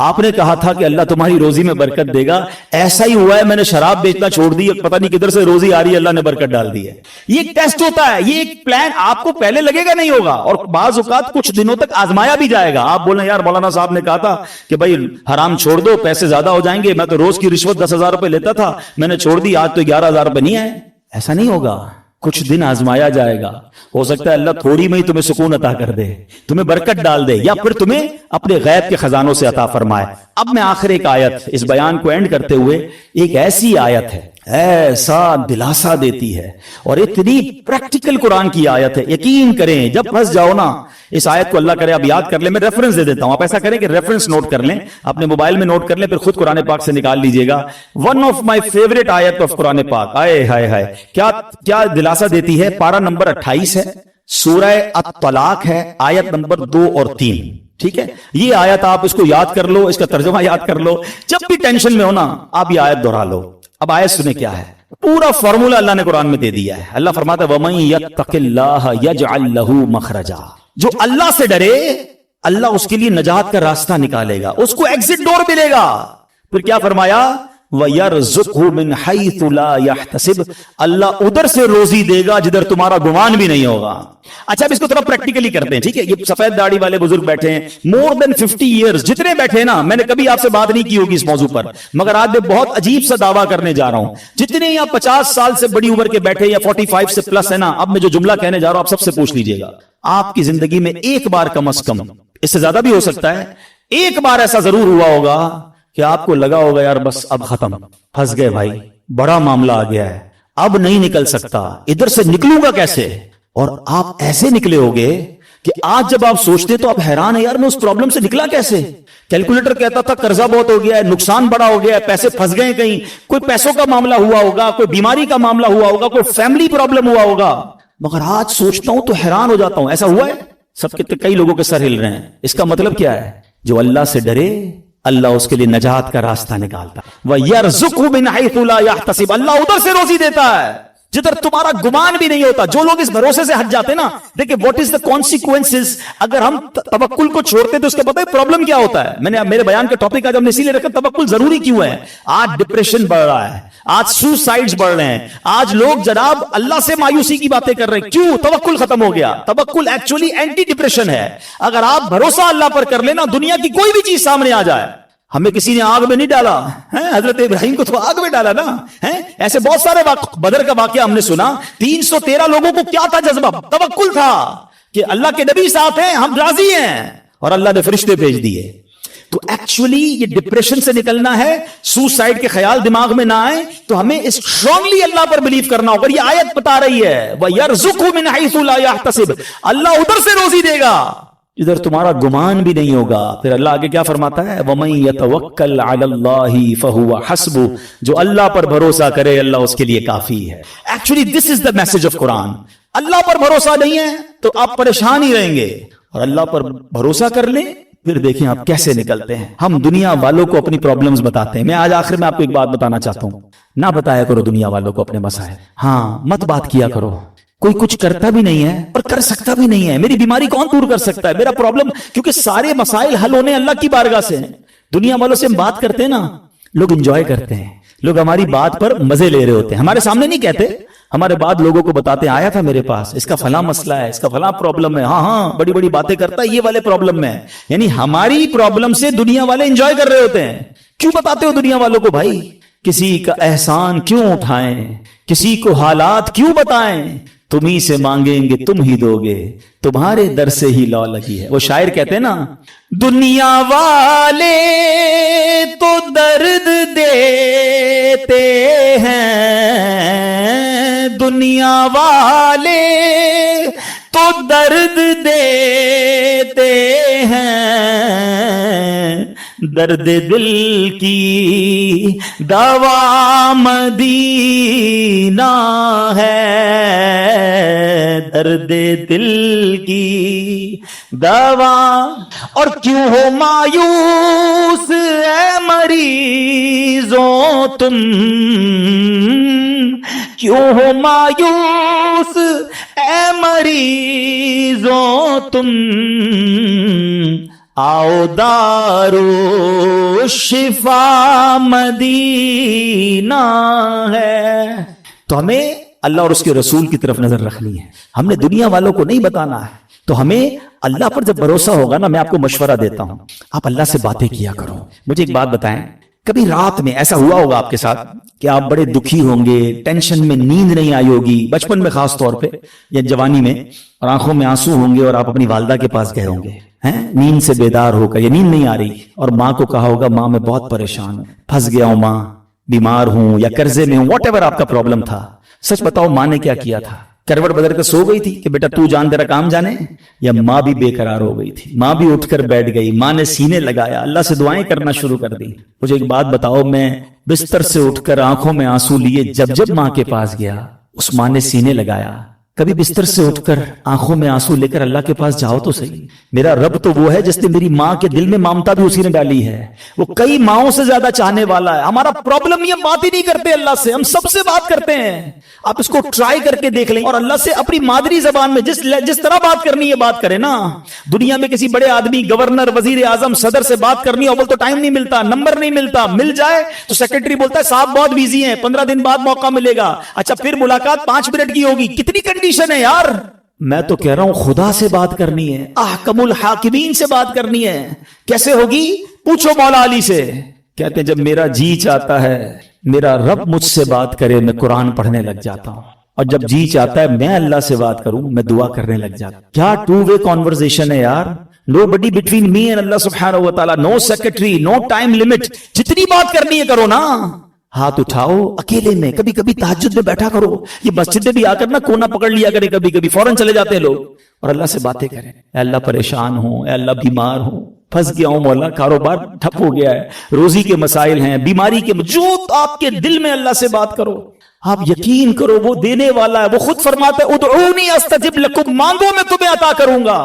آپ نے کہا تھا کہ اللہ تمہاری روزی میں برکت دے گا, ایسا ہی ہوا ہے, میں نے شراب بیچنا چھوڑ دی, پتہ نہیں کدھر سے روزی آ رہی ہے, اللہ نے برکت ڈال دی ہے. یہ ایک ٹیسٹ ہوتا ہے, یہ ایک پلان آپ کو پہلے لگے گا نہیں ہوگا, اور بعض اوقات کچھ دنوں تک آزمایا بھی جائے گا. آپ بولیں یار مولانا صاحب نے کہا تھا کہ بھائی حرام چھوڑ دو, پیسے زیادہ ہو جائیں گے, میں تو روز کی رشوت 10,000 روپے لیتا تھا, میں نے چھوڑ دی, آج تو 11,000 روپے نہیں آئے. ایسا نہیں ہوگا, کچھ دن آزمایا جائے گا. ہو سکتا ہے اللہ تھوڑی میں ہی تمہیں سکون عطا کر دے, تمہیں برکت ڈال دے, یا پھر تمہیں اپنے غیب کے خزانوں سے عطا فرمائے. اب میں آخر ایک آیت اس بیان کو اینڈ کرتے ہوئے, ایک ایسی آیت ہے ایسا دلاسا دیتی ہے, اور اتنی پریکٹیکل قرآن کی آیت ہے. یقین کریں جب پھنس جاؤ نا, اس آیت کو اللہ کرے آپ یاد کر لیں. میں ریفرنس دے دیتا ہوں, آپ ایسا کریں کہ ریفرنس نوٹ کر لیں, اپنے موبائل میں نوٹ کر لیں, پھر خود قرآن پاک سے نکال لیجئے گا. ون آف مائی فیوریٹ آیت آف قرآن پاک. آئے ہائے ہائے, کیا دلاسا دیتی ہے. پارہ نمبر 28 ہے, سورہ الطلاق ہے, آیت نمبر 2 اور 3. ٹھیک ہے, یہ آیت آپ اس کو یاد کر لو, اس کا ترجمہ یاد کر لو, جب بھی ٹینشن میں ہو نا آپ یہ آیت دہرا لو. اب آیت سنیں کیا ہے. پورا فارمولہ اللہ نے قرآن میں دے دیا ہے. اللہ فرماتا ہے وَمَن يَتَّقِ اللَّهَ يَجْعَلْ لَهُ مَخْرَجًا, جو اللہ سے ڈرے اللہ اس کے لیے نجات کا راستہ نکالے گا, اس کو ایگزٹ ڈور ملے گا. پھر کیا فرمایا, وَيَرْزُقْهُ مِنْ حَيْثُ لَا يَحْتَسِبْ, اللہ ادھر سے روزی دے گا جدھر تمہارا گمان بھی نہیں ہوگا. اچھا اب اس کو تھوڑا پریکٹیکلی کرتے ہیں. ٹھیک ہے, یہ سفید داڑھی والے بزرگ بیٹھے ہیں, مور دین 50 ایئرز جتنے بیٹھے ہیں نا, میں نے کبھی آپ سے بات نہیں کی ہوگی اس موضوع پر, مگر آج میں بہت عجیب سا دعویٰ کرنے جا رہا ہوں. جتنے یا 50 سال سے بڑی عمر کے بیٹھے یا 45 سے پلس ہے نا, اب میں جو جملہ کہنے جا رہا ہوں آپ سب سے پوچھ لیجئے گا. آپ کی زندگی میں ایک بار کم از کم, اس سے زیادہ بھی ہو سکتا ہے, ایک بار ایسا ضرور ہوا ہوگا کہ آپ کو لگا ہوگا یار بس اب ختم, پھنس گئے بھائی, بڑا معاملہ آ گیا ہے, اب نہیں نکل سکتا, ادھر سے نکلوں گا کیسے. اور آپ ایسے نکلے ہوگے کہ آج جب آپ سوچتے تو آپ حیران ہیں, یار میں اس پرابلم سے نکلا کیسے. کیلکولیٹر کہتا تھا قرضہ بہت ہو گیا ہے, نقصان بڑا ہو گیا ہے, پیسے پھنس گئے کہیں, کوئی پیسوں کا معاملہ ہوا ہوگا, کوئی بیماری کا معاملہ ہوا ہوگا, کوئی فیملی پرابلم ہوا ہوگا, مگر آج سوچتا ہوں تو حیران ہو جاتا ہوں. ایسا ہوا ہے سب کے, کئی لوگوں کے سر ہل رہے ہیں. اس کا مطلب کیا ہے, جو اللہ سے ڈرے اللہ اس کے لیے نجات کا راستہ نکالتا. وَيَرْزُقْهُ مِنْ حَيْثُ لَا يَحْتَسِبْ, اللہ ادھر سے روزی دیتا ہے جدھر تمہارا گمان بھی نہیں ہوتا. جو لوگ اس بھروسے سے ہٹ جاتے نا, دیکھیں واٹ از دا کانسیکوینسز, اگر ہم توکل کو چھوڑتے تو اس کا پتہ ہے پرابلم کیا ہوتا ہے. میں نے میرے بیان کا ٹاپک آج ہم نے اسی لیے رکھا توکل ضروری کیوں ہے. آج ڈپریشن بڑھ رہا ہے, آج سوسائڈز بڑھ رہے ہیں, آج لوگ جناب اللہ سے مایوسی کی باتیں کر رہے ہیں. کیوں؟ توکل ختم ہو گیا. توکل ایکچولی اینٹی ڈپریشن ہے. اگر آپ بھروسہ اللہ پر کر لینا, دنیا کی کوئی بھی چیز سامنے آ جائے. ہمیں کسی نے آگ میں نہیں ڈالا, حضرت ابراہیم کو تو آگ میں ڈالا نا. ایسے بہت سارے بدر کا واقعہ ہم نے سنا. 313 لوگوں کو کیا تھا جذبہ, توکل تھا کہ اللہ کے نبی ساتھ ہیں, ہم راضی ہیں, اور اللہ نے فرشتے بھیج دیے. تو ایکچولی یہ ڈپریشن سے نکلنا ہے، سوسائڈ کے خیال دماغ میں نہ آئے، تو ہمیں اسٹرانگلی اللہ پر بلیو کرنا ہوگا. یہ آیت بتا رہی ہے وَيَرْزُقُهُ مِنْ حَيْثُ لَا يَحْتَسِبُ، اللہ ادھر سے روزی دے گا ادھر تمہارا گمان بھی نہیں ہوگا. پھر اللہ آگے کیا فرماتا ہے وَمَن يَتَوَكَّلْ عَلَى اللَّهِ فَهُوَ حَسْبُهُ، جو اللہ پر بھروسہ کرے اللہ اس کے لیے کافی ہے. Actually this is the message of Quran. اللہ پر بھروسہ نہیں ہے تو آپ پریشان ہی رہیں گے، اور اللہ پر بھروسہ کر لیں پھر دیکھیں آپ کیسے نکلتے ہیں. ہم دنیا والوں کو اپنی پرابلمز بتاتے ہیں. میں آج آخر میں آپ کو ایک بات بتانا چاہتا ہوں، نہ بتایا کرو دنیا والوں کو اپنے مسائل. ہاں مت بات کیا کرو، کوئی کچھ کرتا بھی نہیں ہے اور کر سکتا بھی نہیں ہے. میری بیماری کون دور کر سکتا ہے، میرا پرابلم، کیونکہ سارے مسائل حل ہونے اللہ کی بارگاہ سے ہیں. دنیا والوں سے ہم بات کرتے ہیں نا، لوگ انجوائے کرتے ہیں، لوگ ہماری بات پر مزے لے رہے ہوتے ہیں. ہمارے سامنے نہیں کہتے، ہمارے بعد لوگوں کو بتاتے ہیں آیا تھا میرے پاس، اس کا فلاں مسئلہ ہے، اس کا فلاں پرابلم ہے، ہاں بڑی بڑی باتیں کرتا ہے یہ والے پرابلم میں. یعنی ہماری پرابلم سے دنیا والے انجوائے کر رہے ہوتے ہیں. کیوں بتاتے ہو دنیا والوں کو بھائی؟ کسی کا احسان کیوں اٹھائیں، کسی کو حالات کیوں بتائیں؟ تم ہی سے مانگیں گے تم ہی دو گے، تمہارے در سے ہی لو لگی ہے. وہ شاعر کہتے ہیں نا دنیا والے تو درد دیتے ہیں، دنیا والے تو درد دیتے ہیں، درد دل کی دوا مدینہ ہے، درد دل کی دوا. اور کیوں ہو مایوس اے مریضوں تم، کیوں ہو مایوس اے مریضوں تم، آؤ دارو شفا مدینہ ہے. تو ہمیں اللہ اور اس کے رسول کی طرف نظر رکھنی ہے، ہم نے دنیا والوں کو نہیں بتانا ہے. تو ہمیں اللہ پر جب بھروسہ ہوگا نا، میں آپ کو مشورہ دیتا ہوں آپ اللہ سے باتیں کیا کرو. مجھے ایک بات بتائیں، کبھی رات میں ایسا ہوا ہوگا آپ کے ساتھ کہ آپ بڑے دکھی ہوں گے، ٹینشن میں نیند نہیں آئی ہوگی، بچپن میں خاص طور پہ یا جوانی میں، اور آنکھوں میں آنسو ہوں گے اور آپ اپنی والدہ کے پاس گئے ہوں گے نیند سے بیدار ہو کر، یا نیند نہیں آ رہی، اور ماں کو کہا ہوگا ماں میں بہت پریشان ہوں، پھنس گیا ہوں ماں، بیمار ہوں یا قرضے میں ہوں، واٹ ایور آپ کا پرابلم تھا. سچ بتاؤ ماں نے کیا کیا تھا؟ کروٹ بدل کر سو گئی تھی کہ بیٹا تو جان تیرا کام جانے، یا ماں بھی بے قرار ہو گئی تھی، ماں بھی اٹھ کر بیٹھ گئی، ماں نے سینے لگایا، اللہ سے دعائیں کرنا شروع کر دی. مجھے ایک بات بتاؤ، میں بستر سے اٹھ کر آنکھوں میں آنسو لیے جب ماں کے پاس گیا، اس ماں نے سینے لگایا. کبھی بستر سے اٹھ کر آنکھوں میں آنسو لے کر اللہ کے پاس جاؤ تو صحیح. میرا رب تو وہ ہے جس نے میری ماں کے دل میں ممتا بھی اسی نے ڈالی ہے، وہ کئی ماؤں سے زیادہ چاہنے والا ہے. ہمارا پرابلم یہ بات ہی نہیں کرتے اللہ سے، ہم سب سے بات کرتے ہیں. آپ اس کو ٹرائی کر کے دیکھ لیں، اور اللہ سے اپنی مادری زبان میں جس طرح بات کرنی ہے بات کریں نا. دنیا میں کسی بڑے آدمی، گورنر، وزیر اعظم، صدر سے بات کرنی ہو تو ٹائم نہیں ملتا، نمبر نہیں ملتا، مل جائے تو سیکرٹری بولتا ہے صاحب بہت بزی ہیں، 15 دن بعد موقع ملے گا. اچھا پھر ملاقات 5 منٹ کی ہوگی، کتنی کنڈیشن ہے یار. میں تو کہہ رہا ہوں خدا سے بات کرنی ہے، احکم الحاکمین سے بات کرنی ہے. کیسے ہوگی؟ پوچھو مولا علی سے. کہتے ہیں جب میرا جی چاہتا ہے میرا رب مجھ سے بات کرے، میں قرآن پڑھنے لگ جاتا ہوں، اور جب جی چاہتا ہے میں اللہ سے بات کروں، میں دعا کرنے لگ جاتا ہوں. کیا ٹو وے کانورزیشن ہے یار. nobody between me and اللہ سبحانہ و تعالی، no secretary, no time limit. جتنی بات کرنی ہے کرو نا. ہاتھ اٹھاؤ اکیلے میں، کبھی کبھی تہجد میں بیٹھا کرو. یہ مسجد میں بھی آ کر نا کونا پکڑ لیا کرے، کبھی کبھی فوراً چلے جاتے ہیں لوگ، اور اللہ سے باتیں کریں. اے اللہ پریشان ہوں، اے اللہ بیمار ہوں، پھنس گیا ہوں مولا، کاروبار ٹھپ ہو گیا ہے، روزی کے مسائل ہیں، بیماری کے، جو آپ کے دل میں اللہ سے بات کرو. آپ یقین کرو وہ دینے والا ہے، وہ خود فرماتا ہے ادعونی استجب لکم، مانگو میں تمہیں عطا کروں گا.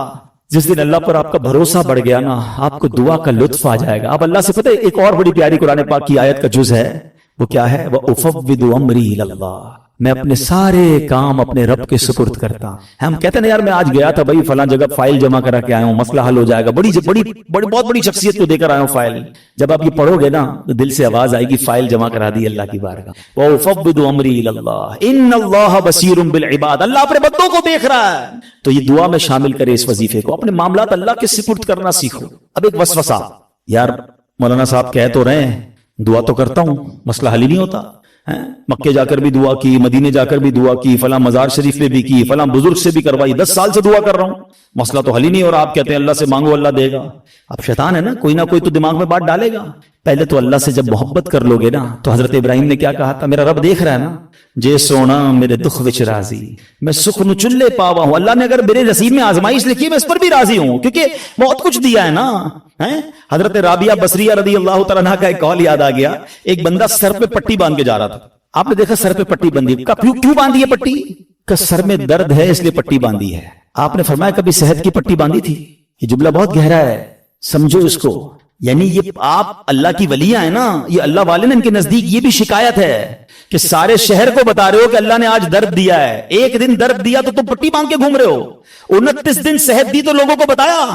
جس دن اللہ پر آپ کا بھروسہ بڑھ گیا نا، آپ کو دعا کا لطف آ جائے گا. آپ اللہ سے، پتہ ہے ایک اور بڑی پیاری قرآن پاک کی آیت کا جز ہے، وہ کیا ہے؟ وَأُفَوِّضُ أَمْرِي إِلَى اللَّهِ، میں اپنے سارے کام اپنے رب کے سپرد کرتا ہوں. ہم کہتے ہیں نا یار میں آج گیا تھا بھائی فلاں جگہ، فائل جمع کرا کے آیا ہوں، مسئلہ حل ہو جائے گا، بہت بڑی شخصیت کو دے کر آیا ہوں فائل. جب آپ یہ پڑھو گے نا تو دل سے آواز آئے گی فائل جمع کرا دی اللہ کی بارگاہ. وَأُفَوِّضُ أَمْرِي إِلَى اللَّهِ إِنَّ اللَّهَ بَصِيرٌ بِالْعِبَادِ، اللہ اپنے بندوں کو دیکھ رہا ہے. تو یہ دعا میں شامل کرے اس وظیفے کو، اپنے معاملات اللہ کے سپرد کرنا سیکھو. اب ایک وسوسہ، یار مولانا صاحب کہہ تو رہے ہیں دعا تو کرتا ہوں، مسئلہ حل ہی نہیں ہوتا. مکے جا کر بھی دعا کی, مدینے جا کر بھی دعا کی, فلاں مزار شریف پہ بھی کی, فلاں بزرگ سے بھی کروائی, 10 سال سے دعا کر رہا ہوں, مسئلہ تو حل ہی نہیں, اور آپ کہتے ہیں اللہ سے مانگو اللہ دے گا. اب شیطان ہے نا, کوئی نہ کوئی تو دماغ میں بات ڈالے گا. پہلے تو اللہ سے جب محبت کر لو گے نا, تو حضرت ابراہیم نے کیا کہا تھا, میرا رب دیکھ رہا ہے نا, جے سونا میرے دکھ وچ راضی, میں سکھ نو چلے پاوا ہوں. اللہ نے اگر میرے نصیب میں آزمائش لکھی, میں اس پر بھی راضی ہوں, کیونکہ بہت کچھ دیا ہے نا. حضرت رابعہ بصریہ رضی اللہ تعالیٰ عنہا کا ایک قول یاد آ گیا. ایک بندہ سر پہ پٹی باندھ کے جا رہا تھا. آپ نے دیکھا سر پہ پٹی بندھی, کیوں باندھی ہے پٹی؟ کہ سر میں درد ہے اس لیے پٹی باندھی ہے. آپ نے فرمایا کبھی صحت کی پٹی باندھی تھی؟ یہ جملہ بہت گہرا ہے, سمجھو اس کو. یعنی یہ آپ اللہ کی ولیاں ہیں نا, یہ اللہ والے نے ان کے نزدیک یہ بھی شکایت ہے کہ سارے شہر کو بتا رہے ہو کہ اللہ نے آج درد دیا ہے. ایک دن درد دیا تو تم پٹی باندھ کے گھوم رہے ہو. 29 دن صحت دی تو لوگوں کو بتایا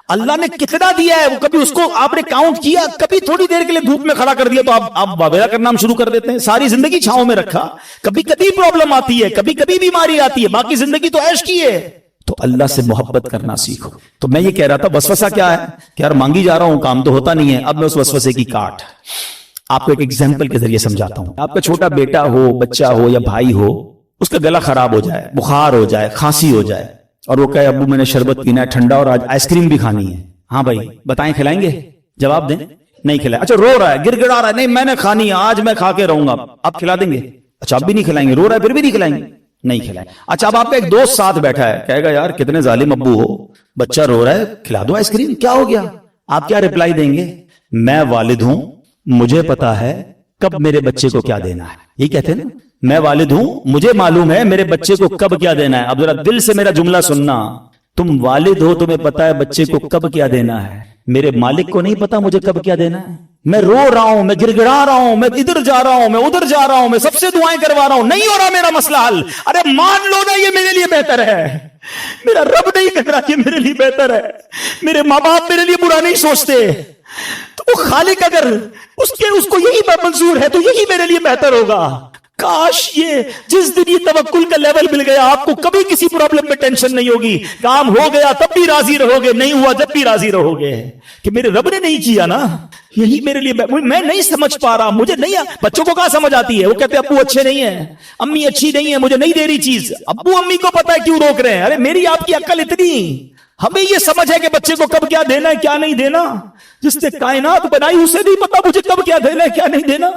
اللہ نے کتنا دیا ہے, وہ کبھی اس کو آپ نے کاؤنٹ کیا؟ کبھی تھوڑی دیر کے لیے دھوپ میں کھڑا کر دیا تو آپ واویلا کرنا ہم شروع کر دیتے ہیں. ساری زندگی چھاؤں میں رکھا, کبھی کبھی پرابلم آتی ہے, کبھی کبھی بیماری آتی ہے, باقی زندگی تو عیش کی ہے. تو اللہ سے محبت کرنا سیکھو. تو میں یہ کہہ رہا تھا وسوسہ کیا ہے کہ یار مانگی جا رہا ہوں, کام تو ہوتا نہیں ہے. اب میں اس وسوسے کی کاٹ آپ کو ایک ایگزامپل کے ذریعے سمجھاتا ہوں. آپ کا چھوٹا بیٹا ہو, بچہ ہو یا بھائی ہو, اس کا گلا خراب ہو جائے, بخار ہو جائے, کھانسی ہو جائے, اور وہ کہے ابو میں نے شربت پینا ہے ٹھنڈا اور آج آئس کریم بھی کھانی ہے. ہاں بھائی بتائیں, کھلائیں گے؟ جواب دیں. نہیں کھلائیں. اچھا رو رہا ہے, گر گڑا رہا ہے, نہیں میں نے کھانی ہے, آج میں کھا کے رہوں گا, آپ کھلا دیں گے؟ اچھا آپ بھی نہیں کھلائیں گے. رو رہا ہے پھر بھی نہیں کھلائیں گے؟ نہیں کھلائیں. اچھا اب آپ کا ایک دوست ساتھ بیٹھا ہے, کہے گا یار کتنے ظالم ابو ہو, بچہ رو رہا ہے کھلا دو آئس کریم, کیا ہو گیا؟ آپ کیا ریپلائی دیں گے؟ میں والد ہوں, مجھے پتا ہے کب میرے بچے کو کیا دینا ہے. یہ کہتے ہیں نا, میں والد ہوں, مجھے معلوم ہے میرے بچے کو کب کیا دینا ہے. اب ذرا دل سے میرا جملہ سننا, تم والد ہو, تمہیں پتا ہے بچے کو کب کیا دینا ہے. میرے مالک کو نہیں پتا مجھے کب کیا دینا ہے. میں رو رہا ہوں, میں گر گڑا رہا ہوں, میں ادھر جا رہا ہوں, میں ادھر جا رہا ہوں, میں سب سے دعائیں کروا رہا ہوں, نہیں ہو رہا میرا مسئلہ حل. ارے مان لو نا, یہ میرے لیے بہتر ہے. میرا رب نہیں کہہ رہا یہ میرے لیے بہتر ہے. میرے ماں باپ میرے لیے برا نہیں سوچتے, تو وہ خالق اگر اس کو یہی منظور ہے تو یہی میرے لیے بہتر ہوگا. کاش یہ جس دن یہ توکل کا لیول مل گیا, آپ کو کبھی کسی پرابلم میں ٹینشن نہیں ہوگی. کام ہو گیا تب بھی راضی رہو گے, نہیں ہوا جب بھی راضی رہو گے کہ میرے رب نے نہیں کیا نا, یہی میرے لیے. میں نہیں سمجھ پا رہا, مجھے نہیں. بچوں کو کہاں سمجھ آتی ہے, وہ کہتے ہیں ابو اچھے نہیں ہیں, امی اچھی نہیں ہے, مجھے نہیں دے رہی چیز. ابو امی کو پتا ہے کیوں روک رہے ہیں. ارے میری آپ کی عقل اتنی, ہمیں یہ سمجھ ہے کہ بچے کو کب کیا دینا ہے کیا نہیں دینا. جس نے کائنات بنائی اسے نہیں پتا مجھے کب کیا دینا ہے کیا نہیں دینا.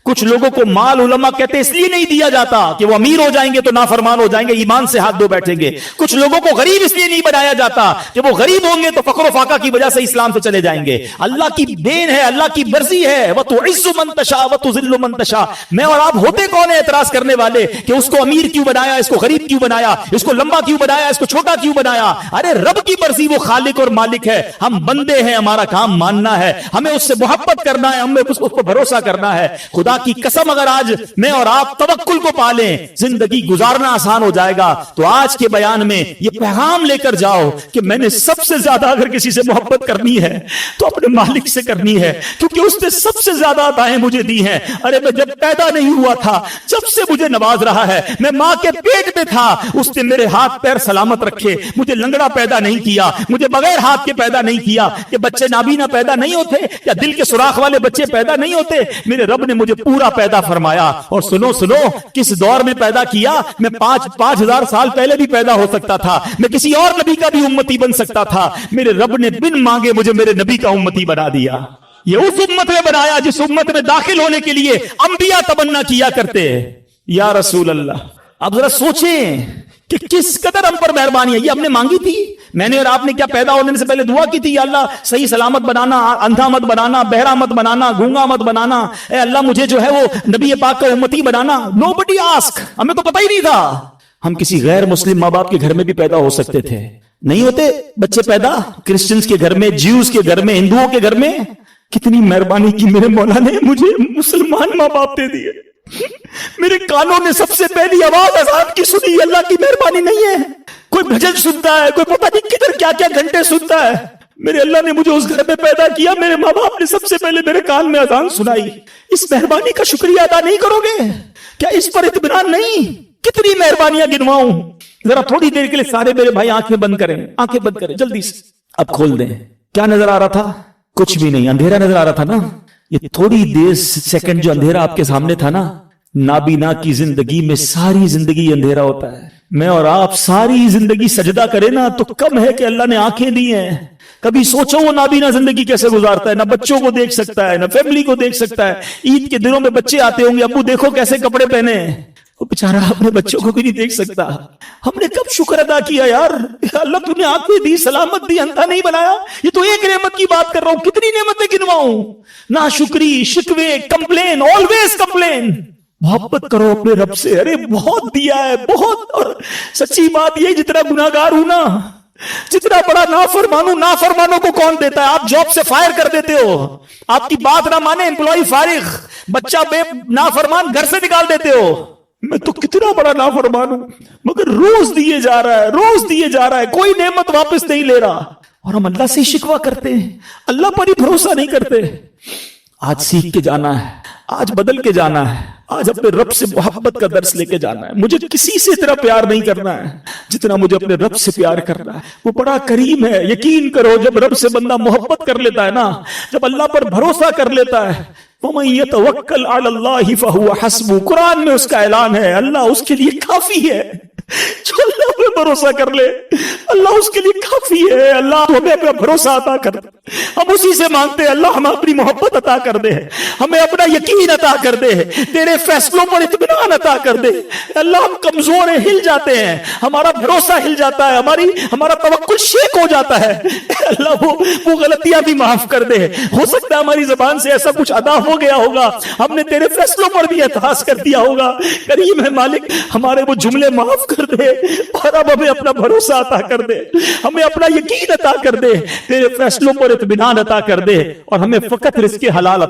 کچھ لوگوں کو مال علماء کہتے اس لیے نہیں دیا جاتا کہ وہ امیر ہو جائیں گے تو نافرمان ہو جائیں گے, ایمان سے ہاتھ دھو بیٹھیں گے. کچھ لوگوں کو غریب اس لیے نہیں بنایا جاتا کہ وہ غریب ہوں گے تو فقر و فاقہ کی وجہ سے اسلام سے چلے جائیں گے. اللہ کی دین ہے, اللہ کی مرضی ہے. وَتُعِزُّ مَن تَشَاءُ وَتُذِلُّ مَن تَشَاءُ. میں اور آپ ہوتے کون ہیں اعتراض کرنے والے کہ اس کو امیر کیوں بنایا, اس کو غریب کیوں بنایا, اس کو لمبا کیوں بنایا, اس کو چھوٹا کیوں بنایا. ارے رب کی مرضی, وہ خالق اور مالک ہے, ہم بندے ہیں, ہمارا کام ماننا ہے, ہمیں اس سے محبت کرنا ہے, ہمیں اس کو بھروسہ کرنا ہے. خدا کی قسم اگر آج میں اور آپ توکل کو پالیں, زندگی گزارنا آسان ہو جائے گا. تو آج کے بیان میں یہ پیغام لے کر جاؤ کہ میں نے سب سے زیادہ اگر کسی سے محبت کرنی ہے تو اپنے مالک سے کرنی ہے, کیونکہ اس نے سب سے زیادہ عطائیں مجھے دی ہیں. ارے میں جب پیدا نہیں ہوا تھا جب سے مجھے نواز رہا ہے, میں ماں کے پیٹ میں تھا اس نے میرے ہاتھ پیر سلامت رکھے, مجھے لنگڑا پیدا نہیں کیا, مجھے بغیر ہاتھ کے پیدا نہیں کیا. کہ بچے نابینا پیدا نہیں ہوتے یا دل کے سوراخ والے بچے پیدا نہیں ہوتے, میرے رب نے مجھے پورا پیدا فرمایا. اور سنو کس دور میں پیدا کیا, میں 5,000 سال پہلے بھی پیدا ہو سکتا تھا, میں کسی اور نبی کا بھی امتی بن سکتا تھا. میرے رب نے بن مانگے مجھے میرے نبی کا امتی بنا دیا. یہ اس امت میں بنایا جس امت میں داخل ہونے کے لیے انبیاء تمنا کیا کرتے یا رسول اللہ. اب ذرا سوچیں کہ کس قدر ہم پر مہربانی ہے. یہ ہم نے مانگی تھی, میں نے اور آپ نے کیا پیدا ہونے سے پہلے دعا کی تھی, یا اللہ صحیح سلامت بنانا, اندھا مت بنانا, بہرا مت بنانا, گونگا مت بنانا, اے اللہ مجھے جو ہے وہ نبی پاک کا امتی بنانا. Nobody ask, ہمیں تو پتہ ہی نہیں تھا. ہم کسی غیر مسلم ماں باپ کے گھر میں بھی پیدا ہو سکتے تھے, نہیں ہوتے بچے پیدا کرسچنز کے گھر میں, جیوز کے گھر میں, ہندوؤں کے گھر میں. کتنی مہربانی کی میرے مولا نے, مجھے مسلمان ماں باپ دے دیے. میرے کانوں نے سب سے پہلی آواز اذان کی سنی. اللہ کی مہربانی نہیں ہے, کوئی بھجن سنتا ہے, کوئی پتہ نہیں کدھر کیا کیا گھنٹے سنتا ہے. میرے اللہ نے مجھے اس گھر میں پیدا کیا, میرے ماں باپ نے سب سے پہلے میرے کان میں اذان سنائی. اس مہربانی کا شکریہ ادا نہیں کرو گے کیا؟ اس پر اطمینان نہیں؟ کتنی مہربانیاں گنواؤں. ذرا تھوڑی دیر کے لیے سارے میرے بھائی آنکھیں بند کریں, آنکھیں بند کریں جلدی سے. اب کھول دیں. کیا نظر آ رہا تھا؟ کچھ بھی نہیں, اندھیرا نظر آ رہا تھا نا. یہ تھوڑی دیر سیکنڈ جو اندھیرا آپ کے سامنے تھا نا, نابینا کی زندگی میں ساری زندگی اندھیرا ہوتا ہے. میں اور آپ ساری زندگی سجدہ کرے نا تو کم ہے کہ اللہ نے آنکھیں دی ہیں. کبھی سوچو وہ نابینا زندگی کیسے گزارتا ہے, نہ بچوں کو دیکھ سکتا ہے, نہ فیملی کو دیکھ سکتا ہے. عید کے دنوں میں بچے آتے ہوں گے, ابو دیکھو کیسے کپڑے پہنے ہیں, وہ بیچارہ اپنے بچوں کو بھی نہیں دیکھ سکتا. ہم نے کب شکر ادا کیا یار, اللہ تم نے آنکھیں دی, سلامت دی, اندھا نہیں بنایا. یہ تو ایک نعمت کی بات کر رہا ہوں, کتنی نعمتیں گنواؤں. ناشکری, شکوے, کمپلین, آلویز کمپلین. محبت کرو اپنے رب سے. ارے بہت دیا ہے, بہت. اور سچی بات یہ, جتنا گناہگار ہوں نا, جتنا بڑا نافرمان ہوں, نافرمانوں کو کون دیتا ہے؟ آپ جاب سے فائر کر دیتے ہو, آپ کی بات نہ مانے امپلائی فارغ, بچہ بے نافرمان گھر سے نکال دیتے ہو. میں تو کتنا بڑا نافرمان ہوں, مگر روز دیے جا رہا ہے, روز دیے جا رہا ہے, کوئی نعمت واپس نہیں لے رہا. اور ہم اللہ سے شکوہ کرتے ہیں, اللہ پر ہی بھروسہ نہیں کرتے. آج سیکھ کے جانا ہے, آج بدل کے جانا ہے, آج اپنے رب سے محبت کا درس لے کے جانا ہے. مجھے کسی سے اتنا پیار نہیں کرنا ہے جتنا مجھے اپنے رب سے پیار کرنا ہے. وہ بڑا کریم ہے. یقین کرو, جب رب سے بندہ محبت کر لیتا ہے نا, جب اللہ پر بھروسہ کر لیتا ہے, وَمَن يَتَوَكَّلْ عَلَى اللَّهِ فَهُوَ حَسْبُهُ, قرآن میں اس کا اعلان ہے, اللہ اس کے لیے کافی ہے. جو اللہ پہ بھروسہ کر لے اللہ اس کے لیے کافی ہے. اللہ ہمیں اپنا بھروسہ عطا کر دے, ہم اسی سے مانگتے ہیں. اللہ ہمیں اپنی محبت عطا کر دے, ہمیں اپنا یقین عطا کر دے, تیرے فیصلوں پر اطمینان عطا کر دے. اللہ ہم کمزور ہیں, ہل جاتے ہیں, ہمارا بھروسہ ہل جاتا ہے, ہمارا توکل شیک ہو جاتا ہے. اللہ وہ غلطیاں بھی معاف کر دے. ہو سکتا ہے ہماری زبان سے ایسا کچھ ادا ہو گیا ہوگا, ہم نے تیرے فیصلوں پر بھی اعتراض کر دیا ہوگا. کریم ہے مالک, ہمارے وہ جملے معاف کر دے, اور اب ہمیں اپنا بھروسہ عطا کر دے, ہمیں اپنا یقین عطا کر دے, تیرے فیصلوں پر اطمینان عطا کر دے, اور ہمیں فقط رزق حلال